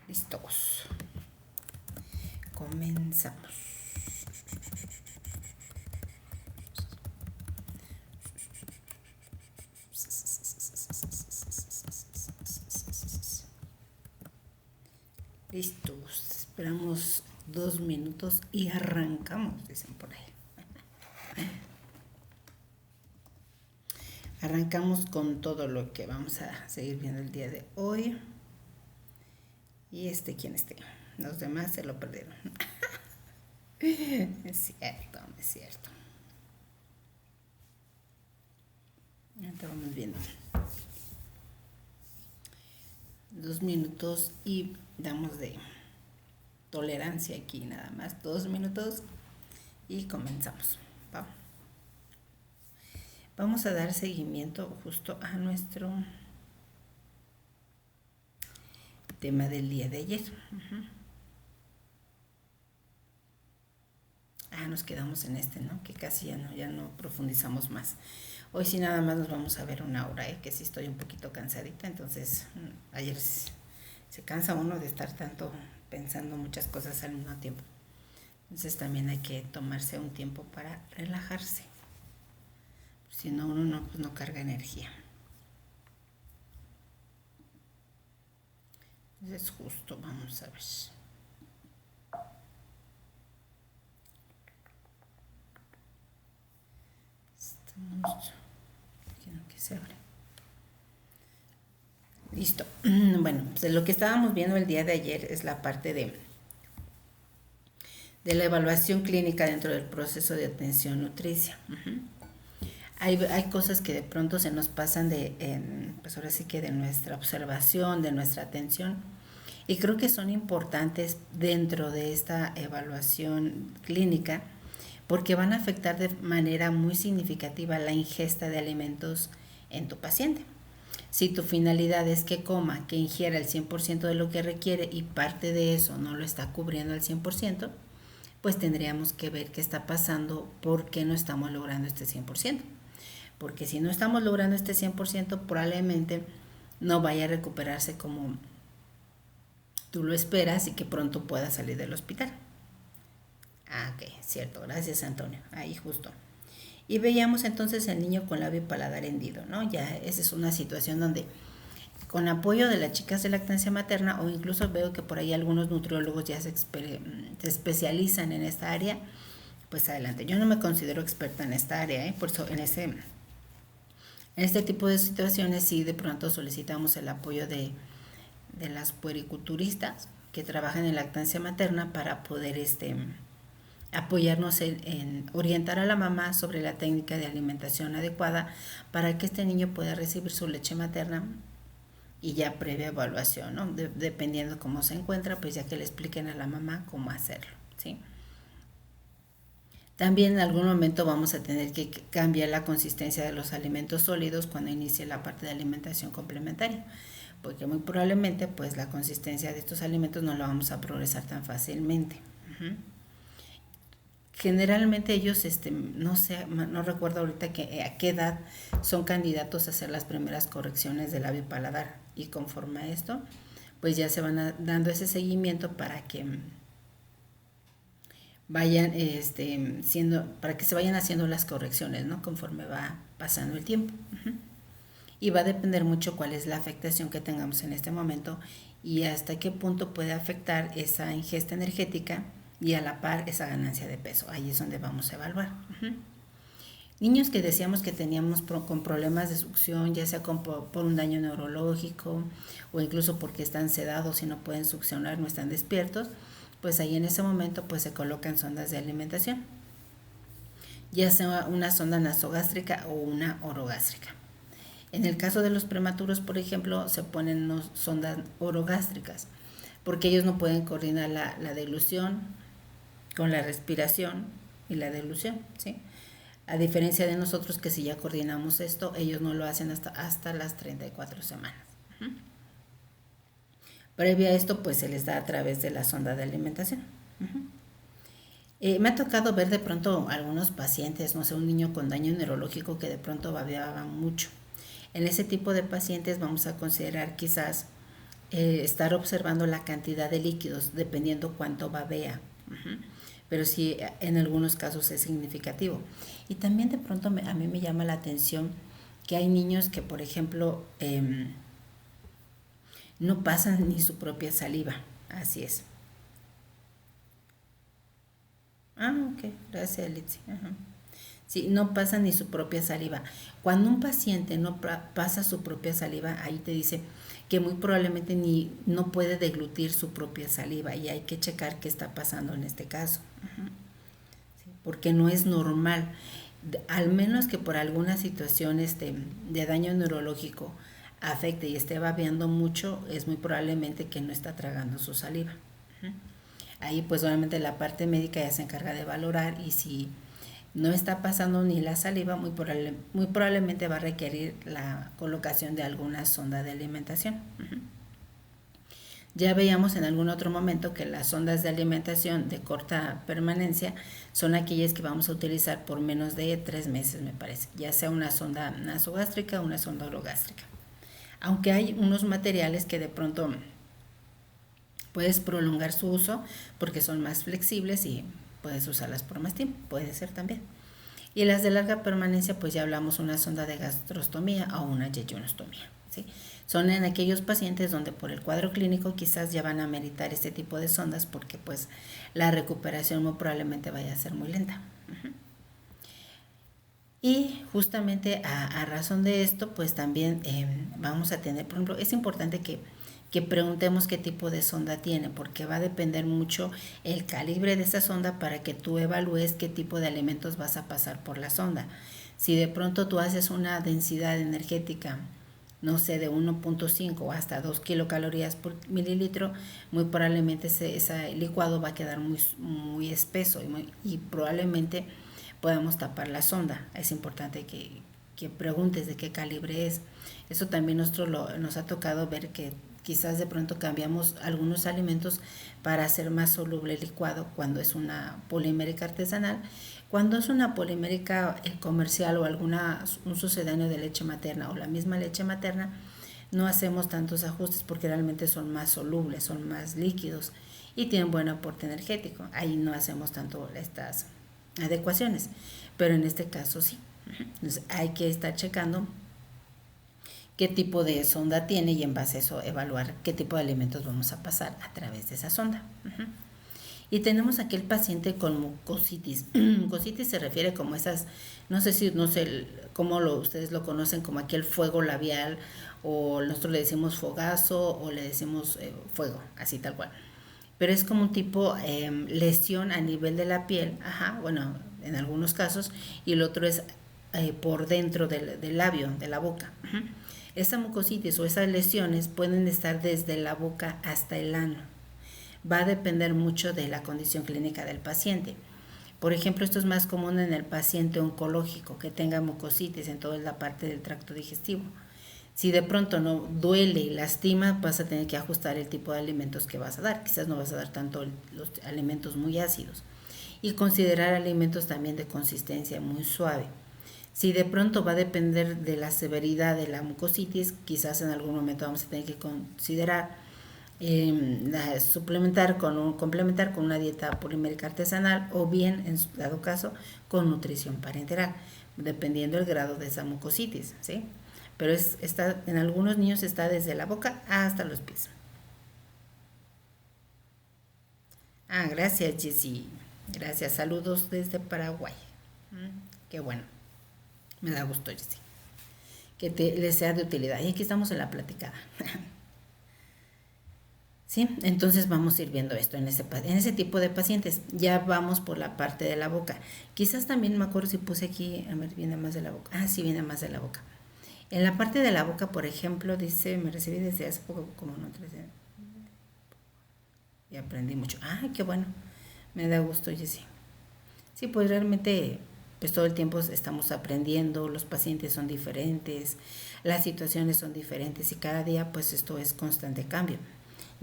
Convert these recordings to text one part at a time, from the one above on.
Listos. Comenzamos. Listos. Esperamos 2 minutos y arrancamos, dicen por ahí. Arrancamos con todo lo que vamos a seguir viendo el día de hoy. Y quien esté. Los demás se lo perdieron. Es cierto, es cierto. Ahorita vamos viendo. 2 minutos y damos de tolerancia aquí nada más. 2 minutos y comenzamos. Vamos a dar seguimiento justo a nuestro tema del día de ayer. Nos quedamos en ¿no? Que casi ya no profundizamos más. Hoy sí nada más nos vamos a ver 1 hora, que sí estoy un poquito cansadita, entonces ayer se cansa uno de estar tanto pensando muchas cosas al mismo tiempo. Entonces también hay que tomarse un tiempo para relajarse. Si no, uno no carga energía. Entonces justo vamos a ver. Estamos viendo que se abre. Listo. Bueno, pues lo que estábamos viendo el día de ayer es la parte de la evaluación clínica dentro del proceso de atención nutricia. Hay cosas que de pronto se nos pasan pues ahora sí que de nuestra observación, de nuestra atención, y creo que son importantes dentro de esta evaluación clínica porque van a afectar de manera muy significativa la ingesta de alimentos en tu paciente. Si tu finalidad es que coma, que ingiera el 100% de lo que requiere y parte de eso no lo está cubriendo al 100%, pues tendríamos que ver qué está pasando, por qué no estamos logrando este 100%. Porque si no estamos logrando este 100%, probablemente no vaya a recuperarse como tú lo esperas y que pronto pueda salir del hospital. Ok, cierto, gracias Antonio, ahí justo. Y veíamos entonces el niño con labio y paladar hendido, ¿no? Ya esa es una situación donde con apoyo de las chicas de lactancia materna, o incluso veo que por ahí algunos nutriólogos ya se especializan en esta área, pues adelante. Yo no me considero experta en esta área, por eso en este tipo de situaciones sí de pronto solicitamos el apoyo de las puericulturistas que trabajan en lactancia materna para poder apoyarnos en orientar a la mamá sobre la técnica de alimentación adecuada para que este niño pueda recibir su leche materna y ya previa evaluación, ¿no? Dependiendo cómo se encuentra, pues ya que le expliquen a la mamá cómo hacerlo, ¿sí? También en algún momento vamos a tener que cambiar la consistencia de los alimentos sólidos cuando inicie la parte de alimentación complementaria, porque muy probablemente pues la consistencia de estos alimentos no la vamos a progresar tan fácilmente. Generalmente ellos, no sé, no recuerdo ahorita a qué edad son candidatos a hacer las primeras correcciones del labio paladar, y conforme a esto, pues ya se van dando ese seguimiento para que vayan para que se vayan haciendo las correcciones, ¿no? Conforme va pasando el tiempo. Y va a depender mucho cuál es la afectación que tengamos en este momento y hasta qué punto puede afectar esa ingesta energética y a la par esa ganancia de peso. Ahí es donde vamos a evaluar. Niños que decíamos que teníamos con problemas de succión, ya sea por un daño neurológico o incluso porque están sedados y no pueden succionar, no están despiertos, pues ahí en ese momento pues se colocan sondas de alimentación, ya sea una sonda nasogástrica o una orogástrica. En el caso de los prematuros, por ejemplo, se ponen sondas orogástricas porque ellos no pueden coordinar la deglución con la respiración y la deglución, ¿sí? A diferencia de nosotros que si ya coordinamos esto, ellos no lo hacen hasta las 34 semanas. Previo a esto, pues se les da a través de la sonda de alimentación. Me ha tocado ver de pronto algunos pacientes, no sé, un niño con daño neurológico que de pronto babeaba mucho. En ese tipo de pacientes vamos a considerar quizás estar observando la cantidad de líquidos dependiendo cuánto babea. Pero sí, en algunos casos es significativo. Y también de pronto a mí me llama la atención que hay niños que, por ejemplo, no pasan ni su propia saliva. Así es. Ah, ok, gracias, Litsi. Sí, no pasa ni su propia saliva. Cuando un paciente no pasa su propia saliva, ahí te dice que muy probablemente no puede deglutir su propia saliva y hay que checar qué está pasando en este caso. Sí, porque no es normal, al menos que por alguna situación de daño neurológico afecte y esté babeando mucho, es muy probablemente que no está tragando su saliva. Ahí pues obviamente la parte médica ya se encarga de valorar y si no está pasando ni la saliva, muy probablemente va a requerir la colocación de alguna sonda de alimentación. Ya veíamos en algún otro momento que las sondas de alimentación de corta permanencia son aquellas que vamos a utilizar por menos de 3 meses, me parece, ya sea una sonda nasogástrica o una sonda orogástrica. Aunque hay unos materiales que de pronto puedes prolongar su uso porque son más flexibles y puedes usarlas por más tiempo, puede ser también. Y las de larga permanencia, pues ya hablamos una sonda de gastrostomía o una yeyonostomía, ¿sí? Son en aquellos pacientes donde por el cuadro clínico quizás ya van a meritar este tipo de sondas porque pues la recuperación muy probablemente vaya a ser muy lenta. Y justamente a razón de esto, pues también vamos a tener, por ejemplo, es importante que preguntemos qué tipo de sonda tiene, porque va a depender mucho el calibre de esa sonda para que tú evalúes qué tipo de alimentos vas a pasar por la sonda. Si de pronto tú haces una densidad energética, no sé, de 1.5 hasta 2 kilocalorías por mililitro, muy probablemente ese licuado va a quedar muy espeso y probablemente podamos tapar la sonda. Es importante que preguntes de qué calibre es. Eso también nos ha tocado ver que quizás de pronto cambiamos algunos alimentos para hacer más soluble el licuado cuando es una polimérica artesanal. Cuando es una polimérica comercial o un sucedáneo de leche materna o la misma leche materna, no hacemos tantos ajustes porque realmente son más solubles, son más líquidos y tienen buen aporte energético. Ahí no hacemos tanto estas adecuaciones, pero en este caso sí. Entonces hay que estar checando qué tipo de sonda tiene y en base a eso evaluar qué tipo de alimentos vamos a pasar a través de esa sonda. Y tenemos aquí el paciente con mucositis. Mucositis se refiere como esas, no sé cómo ustedes lo conocen, como aquí el fuego labial, o nosotros le decimos fogazo o le decimos fuego, así tal cual. Pero es como un tipo lesión a nivel de la piel, bueno, en algunos casos, y el otro es por dentro del labio, de la boca. Esa mucositis o esas lesiones pueden estar desde la boca hasta el ano. Va a depender mucho de la condición clínica del paciente. Por ejemplo, esto es más común en el paciente oncológico que tenga mucositis en toda la parte del tracto digestivo. Si de pronto no duele y lastima, vas a tener que ajustar el tipo de alimentos que vas a dar. Quizás no vas a dar tanto los alimentos muy ácidos. Y considerar alimentos también de consistencia muy suave. Si de pronto va a depender de la severidad de la mucositis, quizás en algún momento vamos a tener que considerar complementar con una dieta polimérica artesanal o bien, en su dado caso, con nutrición parenteral, dependiendo del grado de esa mucositis, ¿sí? Pero en algunos niños está desde la boca hasta los pies. Gracias, Jessy. Gracias. Saludos desde Paraguay. Qué bueno. Me da gusto, Jessy. Que les sea de utilidad. Y aquí estamos en la platicada. ¿Sí? Entonces vamos a ir viendo esto en ese tipo de pacientes. Ya vamos por la parte de la boca. Quizás también me acuerdo si puse aquí, a ver, viene más de la boca. Sí, viene más de la boca. En la parte de la boca, por ejemplo, dice, me recibí desde hace poco como no 13 y aprendí mucho. Qué bueno. Me da gusto, Jessy. Sí, pues realmente pues todo el tiempo estamos aprendiendo, los pacientes son diferentes, las situaciones son diferentes y cada día pues esto es constante cambio.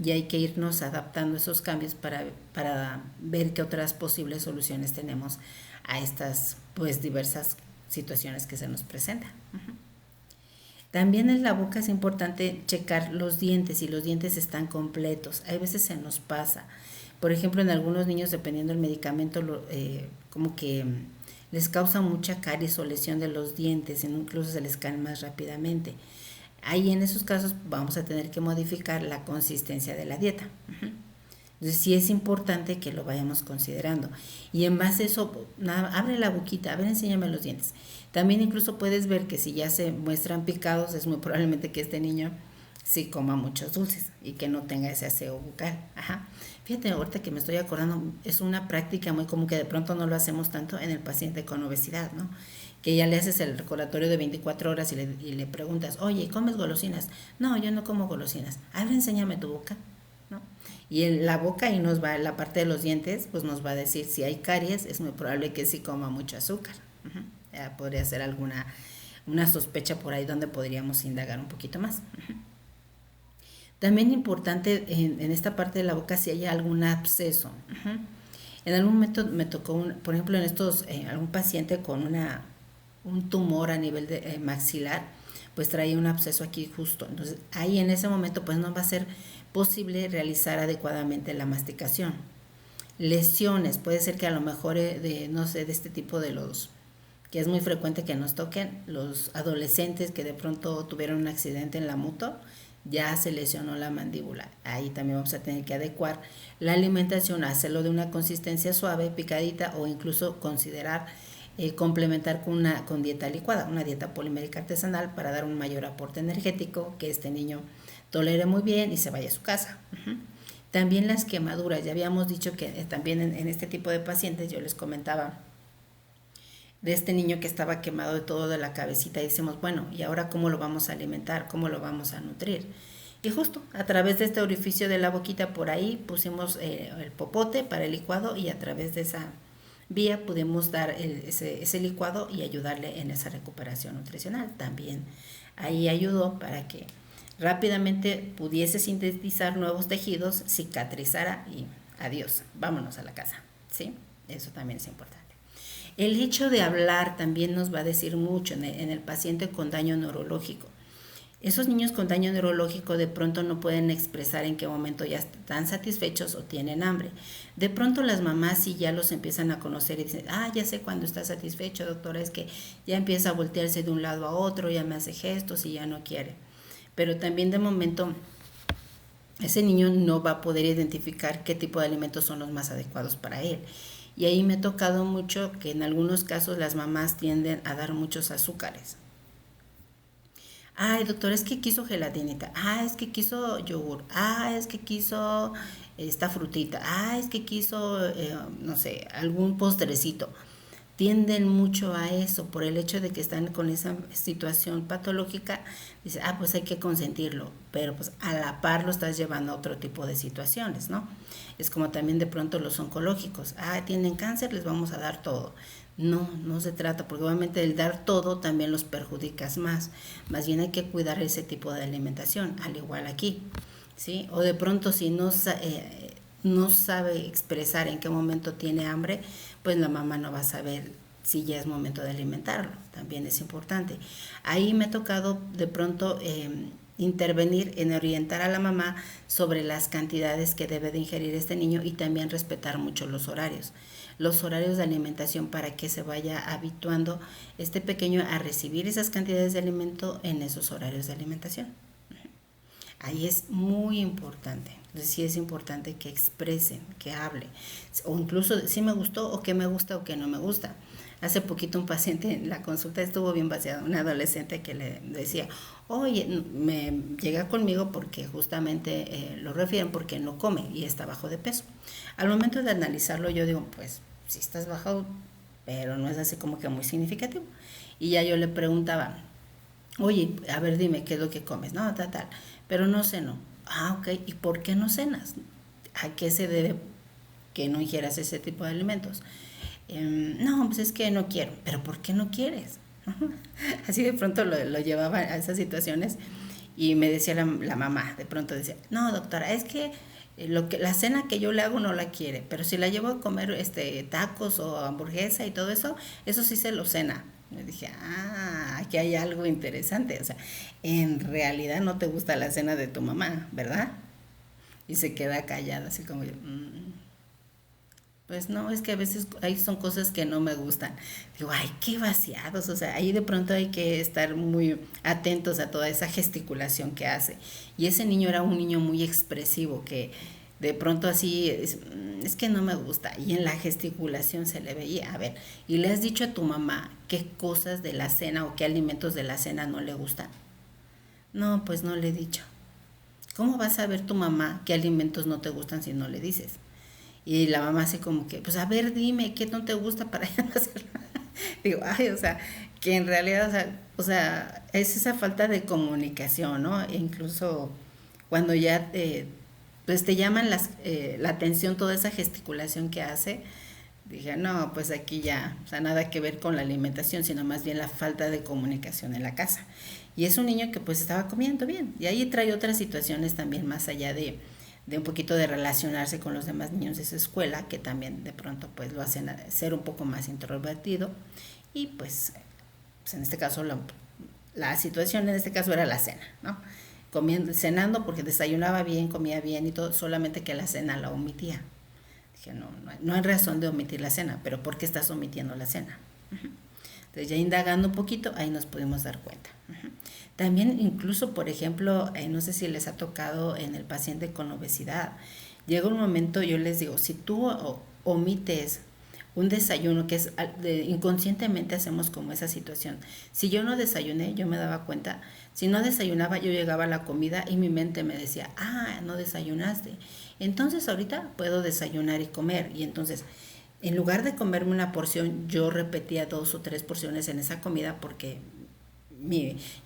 Y hay que irnos adaptando a esos cambios para ver qué otras posibles soluciones tenemos a estas pues diversas situaciones que se nos presentan. También en la boca es importante checar los dientes, si los dientes están completos. Hay veces se nos pasa. Por ejemplo, en algunos niños, dependiendo del medicamento, como que les causa mucha caries o lesión de los dientes, incluso se les caen más rápidamente. Ahí en esos casos vamos a tener que modificar la consistencia de la dieta. Entonces sí es importante que lo vayamos considerando. Y en base a eso, abre la boquita, a ver, enséñame los dientes. También incluso puedes ver que si ya se muestran picados, es muy probablemente que este niño sí coma muchos dulces y que no tenga ese aseo bucal. Ajá. Fíjate, ahorita que me estoy acordando, es una práctica muy común que de pronto no lo hacemos tanto en el paciente con obesidad, ¿no? Que ya le haces el recordatorio de 24 horas y le preguntas, oye, ¿comes golosinas? No, yo no como golosinas. A ver, enséñame tu boca, ¿no? Y en la boca y nos va la parte de los dientes, pues nos va a decir si hay caries, es muy probable que sí coma mucho azúcar. Podría ser una sospecha por ahí donde podríamos indagar un poquito más. También importante en esta parte de la boca si hay algún absceso. En algún momento me tocó, por ejemplo, en algún paciente con un tumor a nivel de maxilar, pues traía un absceso aquí justo. Entonces ahí en ese momento pues no va a ser posible realizar adecuadamente la masticación. Lesiones, puede ser que a lo mejor no sé, de este tipo que es muy frecuente que nos toquen, los adolescentes que de pronto tuvieron un accidente en la moto, ya se lesionó la mandíbula. Ahí también vamos a tener que adecuar la alimentación, hacerlo de una consistencia suave, picadita, o incluso considerar complementar con dieta licuada, una dieta polimérica artesanal para dar un mayor aporte energético, que este niño tolere muy bien y se vaya a su casa. También las quemaduras, ya habíamos dicho que también en este tipo de pacientes, yo les comentaba de este niño que estaba quemado de todo de la cabecita y decimos, bueno, ¿y ahora cómo lo vamos a alimentar? ¿Cómo lo vamos a nutrir? Y justo a través de este orificio de la boquita por ahí pusimos el popote para el licuado y a través de esa vía pudimos dar ese licuado y ayudarle en esa recuperación nutricional. También ahí ayudó para que rápidamente pudiese sintetizar nuevos tejidos, cicatrizara y adiós, vámonos a la casa, ¿sí? Eso también es importante. El hecho de hablar también nos va a decir mucho en el paciente con daño neurológico. Esos niños con daño neurológico de pronto no pueden expresar en qué momento ya están satisfechos o tienen hambre. De pronto las mamás sí ya los empiezan a conocer y dicen, ya sé cuando está satisfecho, doctora, es que ya empieza a voltearse de un lado a otro, ya me hace gestos y ya no quiere. Pero también de momento ese niño no va a poder identificar qué tipo de alimentos son los más adecuados para él. Y ahí me ha tocado mucho que en algunos casos las mamás tienden a dar muchos azúcares. Ay, doctor, es que quiso gelatinita. Es que quiso yogur. Es que quiso esta frutita. Es que quiso, no sé, algún postrecito. Tienden mucho a eso por el hecho de que están con esa situación patológica. Dice, pues hay que consentirlo, pero pues a la par lo estás llevando a otro tipo de situaciones, ¿no? Es como también de pronto los oncológicos. Tienen cáncer, les vamos a dar todo. No, no se trata, porque obviamente el dar todo también los perjudicas más. Más bien hay que cuidar ese tipo de alimentación, al igual aquí, ¿sí? O de pronto si no sabe expresar en qué momento tiene hambre, pues la mamá no va a saber si ya es momento de alimentarlo. También es importante. Ahí me ha tocado de pronto intervenir en orientar a la mamá sobre las cantidades que debe de ingerir este niño y también respetar mucho los horarios de alimentación para que se vaya habituando este pequeño a recibir esas cantidades de alimento en esos horarios de alimentación. Ahí es muy importante. Entonces sí es importante que expresen, que hable, o incluso si me gustó o que me gusta o que no me gusta. Hace poquito un paciente en la consulta estuvo bien vaciado, un adolescente que le decía, oye, me llega conmigo porque justamente lo refieren porque no come y está bajo de peso. Al momento de analizarlo yo digo, pues sí estás bajo, pero no es así como que muy significativo. Y ya yo le preguntaba, oye, a ver dime qué es lo que comes, no, tal, pero no ceno. Ok, ¿y por qué no cenas? ¿A qué se debe que no ingieras ese tipo de alimentos? No, pues es que no quiero. ¿Pero por qué no quieres? Así de pronto lo llevaba a esas situaciones y me decía la mamá, de pronto decía, no doctora, es que la cena que yo le hago no la quiere, pero si la llevo a comer tacos o hamburguesa y todo eso, eso sí se lo cena. Me dije, aquí hay algo interesante. O sea, en realidad no te gusta la cena de tu mamá, ¿verdad? Y se queda callada, así como yo, pues no, es que a veces ahí son cosas que no me gustan. Digo, ay, qué vaciados. O sea, ahí de pronto hay que estar muy atentos a toda esa gesticulación que hace. Y ese niño era un niño muy expresivo que de pronto así es que no me gusta. Y en la gesticulación se le veía. A ver, ¿y le has dicho a tu mamá qué cosas de la cena o qué alimentos de la cena no le gustan? No, pues no le he dicho. ¿Cómo vas a ver tu mamá qué alimentos no te gustan si no le dices? Y la mamá así como que, pues a ver, dime, ¿qué no te gusta para ya no hacerlo? Digo, ay, o sea, que en realidad, es esa falta de comunicación, ¿no? E incluso cuando ya pues te llaman la atención toda esa gesticulación que hace, dije, no, pues aquí ya, o sea, nada que ver con la alimentación, sino más bien la falta de comunicación en la casa. Y es un niño que pues estaba comiendo bien. Y ahí trae otras situaciones también más allá de un poquito de relacionarse con los demás niños de su escuela, que también de pronto pues lo hacen ser un poco más introvertido. Y pues en este caso la situación en este caso era la cena, ¿no? Comiendo, cenando porque desayunaba bien, comía bien y todo, solamente que la cena la omitía. Dije, no hay razón de omitir la cena, pero ¿por qué estás omitiendo la cena? Entonces ya indagando un poquito, ahí nos pudimos dar cuenta. También incluso, por ejemplo, no sé si les ha tocado en el paciente con obesidad, llega un momento, yo les digo, si tú omites un desayuno, que es inconscientemente hacemos como esa situación. Si yo no desayuné, yo me daba cuenta, si no desayunaba, yo llegaba a la comida y mi mente me decía, no desayunaste. Entonces ahorita puedo desayunar y comer. Y entonces, en lugar de comerme una porción, yo repetía 2 o 3 porciones en esa comida porque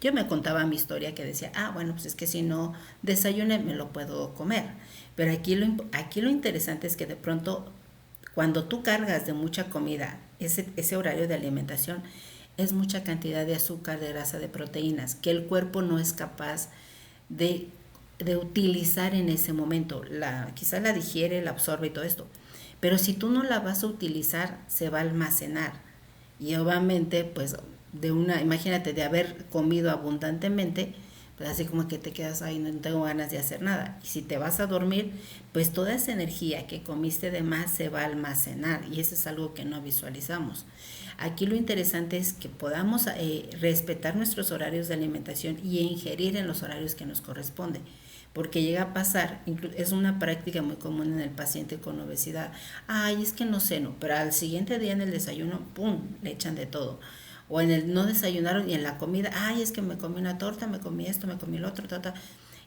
yo me contaba mi historia que decía, bueno, pues es que si no desayuné me lo puedo comer. Pero aquí lo interesante es que de pronto cuando tú cargas de mucha comida, ese horario de alimentación es mucha cantidad de azúcar, de grasa, de proteínas, que el cuerpo no es capaz de, de utilizar en ese momento. Quizás la digiere, la absorbe y todo esto. Pero si tú no la vas a utilizar, se va a almacenar. Y obviamente, pues, imagínate, de haber comido abundantemente, pues así como que te quedas ahí, no tengo ganas de hacer nada. Y si te vas a dormir, pues toda esa energía que comiste de más se va a almacenar y eso es algo que no visualizamos. Aquí lo interesante es que podamos respetar nuestros horarios de alimentación y ingerir en los horarios que nos corresponden. Porque llega a pasar, es una práctica muy común en el paciente con obesidad. Es que no ceno, pero al siguiente día en el desayuno, ¡pum!, le echan de todo. O en el no desayunaron y en la comida, es que me comí una torta, me comí esto, me comí el otro,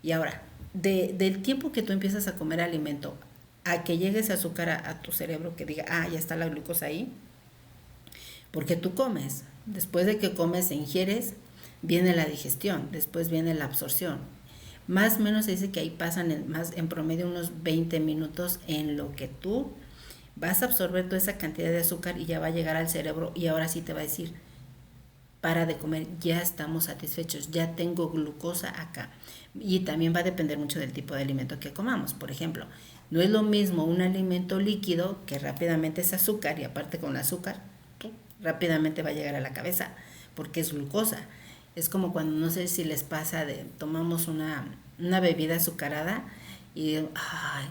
Y ahora, del tiempo que tú empiezas a comer alimento a que llegue ese azúcar a tu cerebro que diga, ya está la glucosa ahí, porque tú comes. Después de que comes e ingieres, viene la digestión, después viene la absorción. Más o menos se dice que ahí pasan en promedio unos 20 minutos en lo que tú vas a absorber toda esa cantidad de azúcar y ya va a llegar al cerebro y ahora sí te va a decir, para de comer, ya estamos satisfechos, ya tengo glucosa acá. Y también va a depender mucho del tipo de alimento que comamos. Por ejemplo, no es lo mismo un alimento líquido que rápidamente es azúcar y aparte con azúcar, rápidamente va a llegar a la cabeza porque es glucosa. Es como cuando, no sé si les pasa, tomamos una bebida azucarada y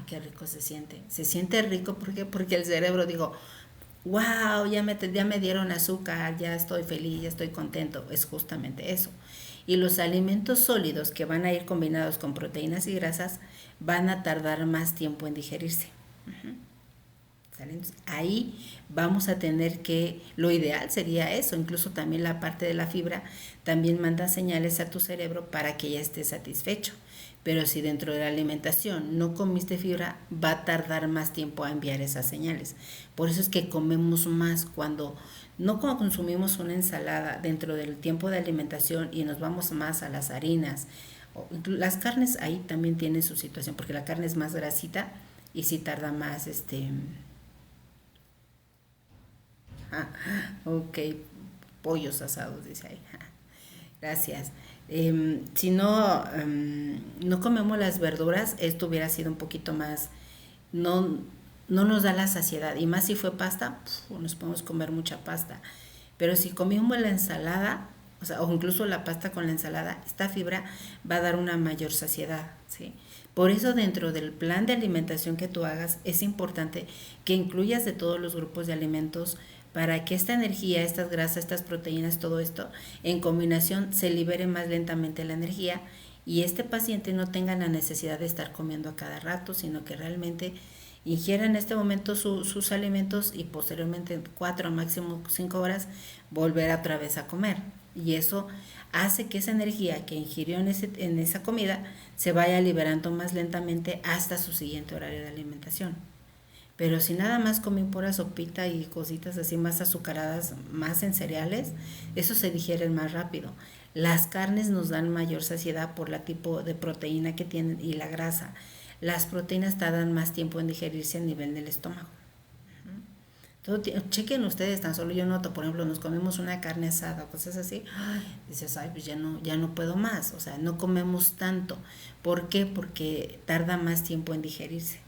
qué rico se siente. Se siente rico porque el cerebro digo, wow, ya me dieron azúcar, ya estoy feliz, ya estoy contento. Es justamente eso. Y los alimentos sólidos que van a ir combinados con proteínas y grasas van a tardar más tiempo en digerirse. Entonces, ahí vamos a tener lo ideal sería eso, incluso también la parte de la fibra también manda señales a tu cerebro para que ya esté satisfecho. Pero si dentro de la alimentación no comiste fibra, va a tardar más tiempo a enviar esas señales. Por eso es que comemos más cuando consumimos una ensalada dentro del tiempo de alimentación y nos vamos más a las harinas. Las carnes ahí también tienen su situación, porque la carne es más grasita y sí tarda más, ok, pollos asados, dice ahí. Gracias. Si no comemos las verduras, esto hubiera sido un poquito más, no nos da la saciedad. Y más si fue pasta, nos podemos comer mucha pasta. Pero si comimos la ensalada, o sea, o incluso la pasta con la ensalada, esta fibra va a dar una mayor saciedad, ¿sí? Por eso dentro del plan de alimentación que tú hagas es importante que incluyas de todos los grupos de alimentos para que esta energía, estas grasas, estas proteínas, todo esto en combinación se libere más lentamente la energía y este paciente no tenga la necesidad de estar comiendo a cada rato, sino que realmente ingiera en este momento sus alimentos y posteriormente en 4 máximo 5 horas volver otra vez a comer. Y eso hace que esa energía que ingirió en esa comida se vaya liberando más lentamente hasta su siguiente horario de alimentación. Pero si nada más comen pura sopita y cositas así más azucaradas, más en cereales, eso se digiere más rápido. Las carnes nos dan mayor saciedad por la tipo de proteína que tienen y la grasa. Las proteínas tardan más tiempo en digerirse a nivel del estómago. Entonces, chequen ustedes, tan solo yo noto, por ejemplo, nos comemos una carne asada o cosas así, dices, ay, pues ya no puedo más, o sea, no comemos tanto. ¿Por qué? Porque tarda más tiempo en digerirse.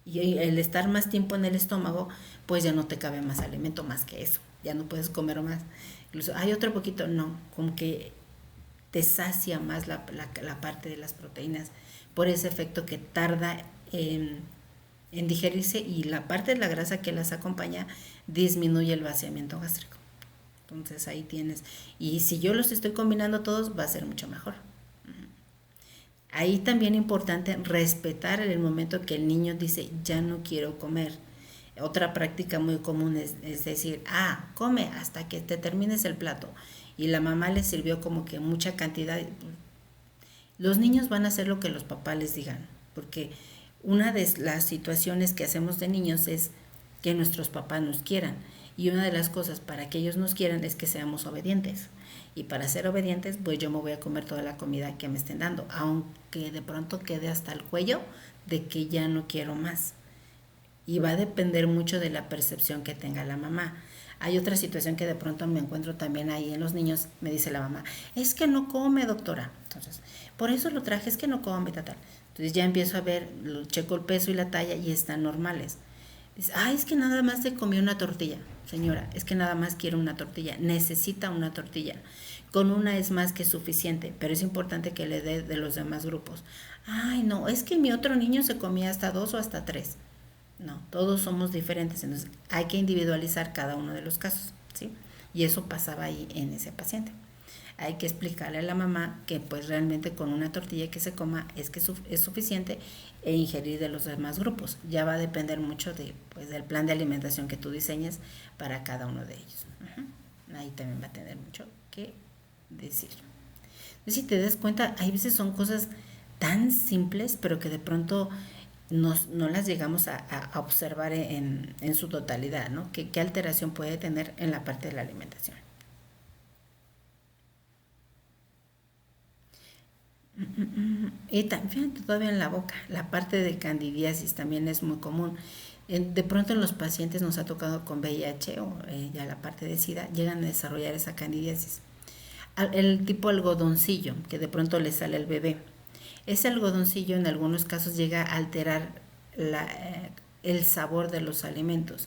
Y el estar más tiempo en el estómago, pues ya no te cabe más alimento más que eso, ya no puedes comer más. Incluso, hay otro poquito, no, como que te sacia más la parte de las proteínas por ese efecto que tarda en digerirse y la parte de la grasa que las acompaña disminuye el vaciamiento gástrico. Entonces ahí tienes. Y si yo los estoy combinando todos, va a ser mucho mejor. Ahí también es importante respetar el momento que el niño dice, ya no quiero comer. Otra práctica muy común es decir, come hasta que te termines el plato. Y la mamá le sirvió como que mucha cantidad. Los niños van a hacer lo que los papás les digan, porque una de las situaciones que hacemos de niños es que nuestros papás nos quieran. Y una de las cosas para que ellos nos quieran es que seamos obedientes. Y para ser obedientes, pues yo me voy a comer toda la comida que me estén dando, aunque de pronto quede hasta el cuello de que ya no quiero más. Y va a depender mucho de la percepción que tenga la mamá. Hay otra situación que de pronto me encuentro también ahí en los niños, me dice la mamá, es que no come, doctora. Entonces, por eso lo traje, es que no come, tal. Entonces ya empiezo a ver, checo el peso y la talla y están normales. Dice, es que nada más se comió una tortilla. Señora, es que nada más quiere una tortilla, necesita una tortilla. Con una es más que suficiente, pero es importante que le dé de los demás grupos. No, es que mi otro niño se comía hasta 2 o hasta 3. No, todos somos diferentes, entonces hay que individualizar cada uno de los casos, ¿sí? Y eso pasaba ahí en ese paciente. Hay que explicarle a la mamá que pues realmente con una tortilla que se coma es suficiente e ingerir de los demás grupos. Ya va a depender mucho del plan de alimentación que tú diseñes para cada uno de ellos. Ahí también va a tener mucho que decir. Entonces, si te das cuenta, hay veces son cosas tan simples, pero que de pronto no las llegamos a observar en su totalidad, ¿no? ¿Qué alteración puede tener en la parte de la alimentación? Y también todavía en la boca, la parte de candidiasis también es muy común. De pronto en los pacientes nos ha tocado con VIH o ya la parte de SIDA, llegan a desarrollar esa candidiasis. El tipo algodoncillo que de pronto le sale al bebé. Ese algodoncillo en algunos casos llega a alterar el sabor de los alimentos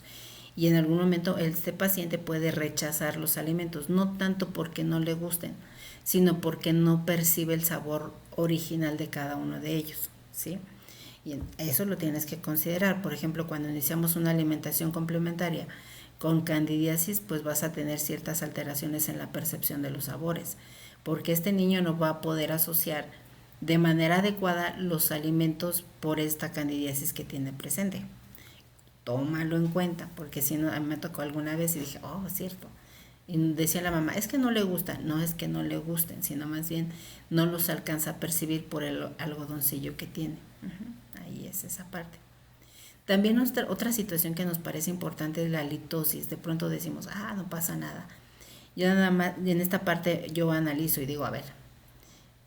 y en algún momento este paciente puede rechazar los alimentos, no tanto porque no le gusten, sino porque no percibe el sabor original de cada uno de ellos, ¿sí? Y eso lo tienes que considerar. Por ejemplo, cuando iniciamos una alimentación complementaria con candidiasis, pues vas a tener ciertas alteraciones en la percepción de los sabores, porque este niño no va a poder asociar de manera adecuada los alimentos por esta candidiasis que tiene presente. Tómalo en cuenta, porque si no, a mí me tocó alguna vez y dije, es cierto. Y decía la mamá, es que no le gustan. No es que no le gusten, sino más bien no los alcanza a percibir por el algodoncillo que tiene. Ahí es esa parte. También otra situación que nos parece importante es la litosis. De pronto decimos, no pasa nada. Yo nada más, en esta parte yo analizo y digo, a ver,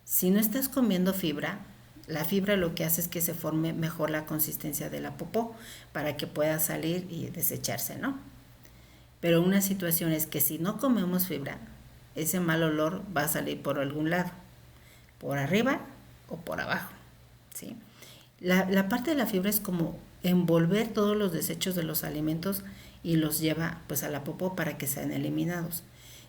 si no estás comiendo fibra, la fibra lo que hace es que se forme mejor la consistencia de la popó para que pueda salir y desecharse, ¿no? Pero una situación es que si no comemos fibra, ese mal olor va a salir por algún lado, por arriba o por abajo, ¿sí? La parte de la fibra es como envolver todos los desechos de los alimentos y los lleva pues a la popó para que sean eliminados.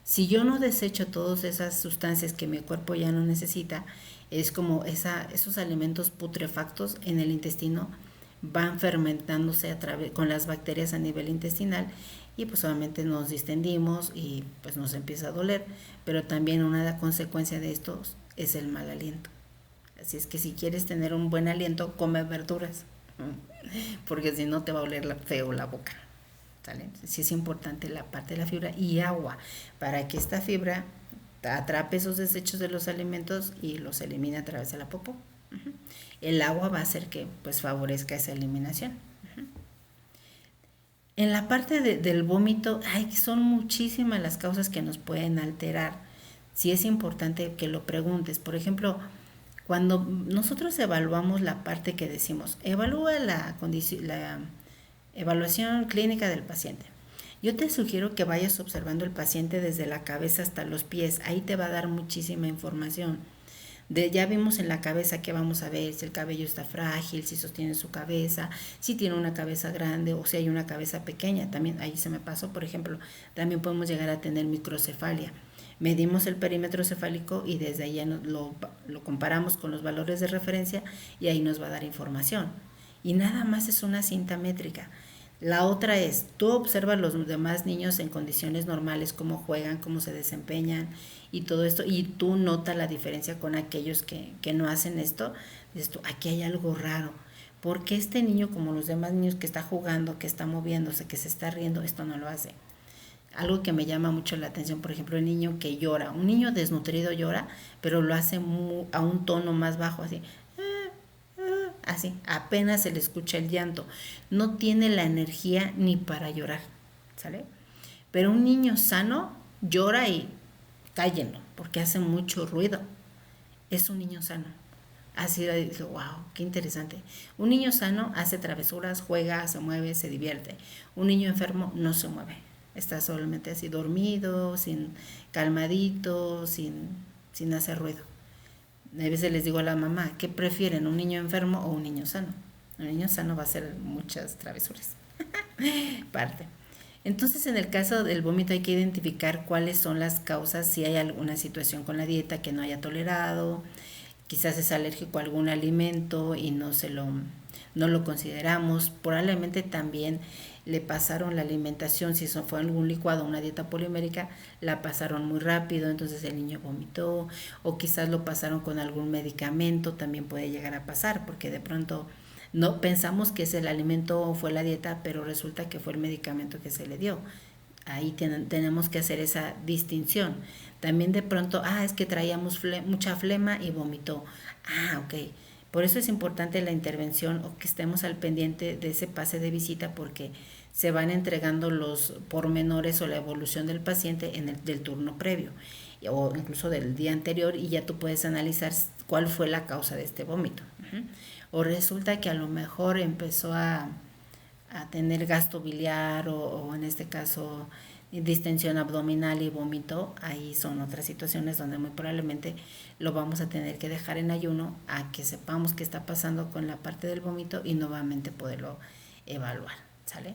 Si yo no desecho todas esas sustancias que mi cuerpo ya no necesita, es como esos alimentos putrefactos en el intestino van fermentándose con las bacterias a nivel intestinal y pues obviamente nos distendimos y pues nos empieza a doler, pero también una consecuencia de esto es el mal aliento. Así es que si quieres tener un buen aliento, come verduras, porque si no te va a oler feo la boca. ¿Sale? Sí es importante la parte de la fibra y agua, para que esta fibra atrape esos desechos de los alimentos y los elimine a través de la popó. El agua va a hacer que pues favorezca esa eliminación. En la parte del vómito, son muchísimas las causas que nos pueden alterar. Sí es importante que lo preguntes. Por ejemplo, cuando nosotros evaluamos la parte que decimos, evalúa la evaluación clínica del paciente. Yo te sugiero que vayas observando el paciente desde la cabeza hasta los pies. Ahí te va a dar muchísima información. Ya vimos en la cabeza que vamos a ver si el cabello está frágil, si sostiene su cabeza, si tiene una cabeza grande o si hay una cabeza pequeña. También ahí se me pasó, por ejemplo, también podemos llegar a tener microcefalia. Medimos el perímetro cefálico y desde ahí lo comparamos con los valores de referencia y ahí nos va a dar información. Y nada más es una cinta métrica. La otra es, tú observas los demás niños en condiciones normales, cómo juegan, cómo se desempeñan y todo esto, y tú notas la diferencia con aquellos que no hacen esto. Aquí hay algo raro, porque este niño, como los demás niños que está jugando, que está moviéndose, que se está riendo, esto no lo hace. Algo que me llama mucho la atención, por ejemplo, el niño que llora, un niño desnutrido llora, pero lo hace a un tono más bajo, así, apenas se le escucha el llanto, no tiene la energía ni para llorar, ¿sale? Pero un niño sano llora y cállenlo, porque hace mucho ruido, es un niño sano. Así digo, wow, qué interesante. Un niño sano hace travesuras, juega, se mueve, se divierte. Un niño enfermo no se mueve, está solamente así dormido, calmadito, sin hacer ruido. A veces les digo a la mamá, ¿qué prefieren, un niño enfermo o un niño sano? Un niño sano va a hacer muchas travesuras. Parte. Entonces, en el caso del vómito hay que identificar cuáles son las causas, si hay alguna situación con la dieta que no haya tolerado, quizás es alérgico a algún alimento y no lo consideramos, probablemente también le pasaron la alimentación, si eso fue algún licuado, una dieta polimérica, la pasaron muy rápido, entonces el niño vomitó, o quizás lo pasaron con algún medicamento, también puede llegar a pasar, porque de pronto no pensamos que es el alimento o fue la dieta, pero resulta que fue el medicamento que se le dio. Ahí tenemos que hacer esa distinción. También de pronto, es que traíamos mucha flema y vomitó. Ok. Por eso es importante la intervención o que estemos al pendiente de ese pase de visita, porque se van entregando los pormenores o la evolución del paciente del turno previo o incluso del día anterior, y ya tú puedes analizar cuál fue la causa de este vómito. O resulta que a lo mejor empezó a tener gasto biliar o en este caso distensión abdominal y vómito. Ahí son otras situaciones donde muy probablemente lo vamos a tener que dejar en ayuno a que sepamos qué está pasando con la parte del vómito y nuevamente poderlo evaluar, ¿sale?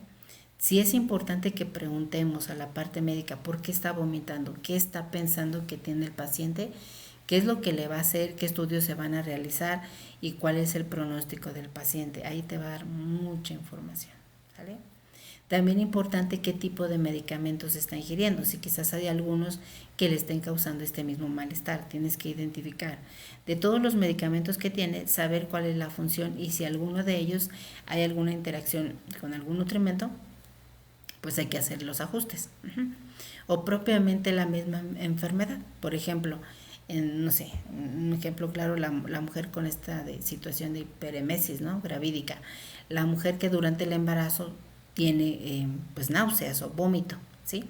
Sí es importante que preguntemos a la parte médica por qué está vomitando, qué está pensando que tiene el paciente, qué es lo que le va a hacer, qué estudios se van a realizar y cuál es el pronóstico del paciente. Ahí te va a dar mucha información, ¿sale? También importante qué tipo de medicamentos está ingiriendo, si quizás hay algunos que le estén causando este mismo malestar. Tienes que identificar de todos los medicamentos que tiene, saber cuál es la función y si alguno de ellos hay alguna interacción con algún nutrimento, pues hay que hacer los ajustes. O propiamente la misma enfermedad. Por ejemplo, un ejemplo claro, la mujer con esta situación de hiperemesis, ¿no? Gravídica. La mujer que durante el embarazo tiene pues náuseas o vómito, ¿sí?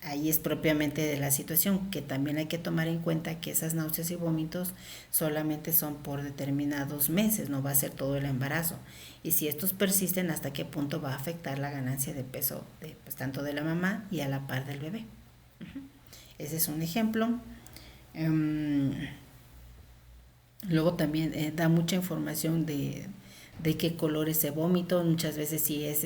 Ahí es propiamente de la situación, que también hay que tomar en cuenta que esas náuseas y vómitos solamente son por determinados meses, no va a ser todo el embarazo. Y si estos persisten, ¿hasta qué punto va a afectar la ganancia de peso pues, tanto de la mamá y a la par del bebé? Ese es un ejemplo. Luego también da mucha información de qué color es ese vómito. Muchas veces si es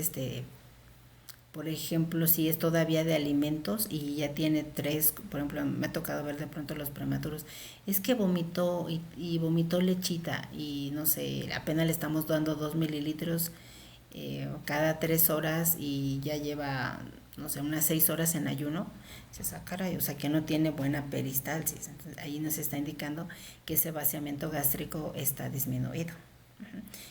Por ejemplo, si es todavía de alimentos y ya tiene 3, por ejemplo, me ha tocado ver de pronto los prematuros, es que vomitó y vomitó lechita y no sé, apenas le estamos dando 2 mililitros cada 3 horas y ya lleva, no sé, unas 6 horas en ayuno. Se saca, o sea que no tiene buena peristalsis. Entonces, ahí nos está indicando que ese vaciamiento gástrico está disminuido,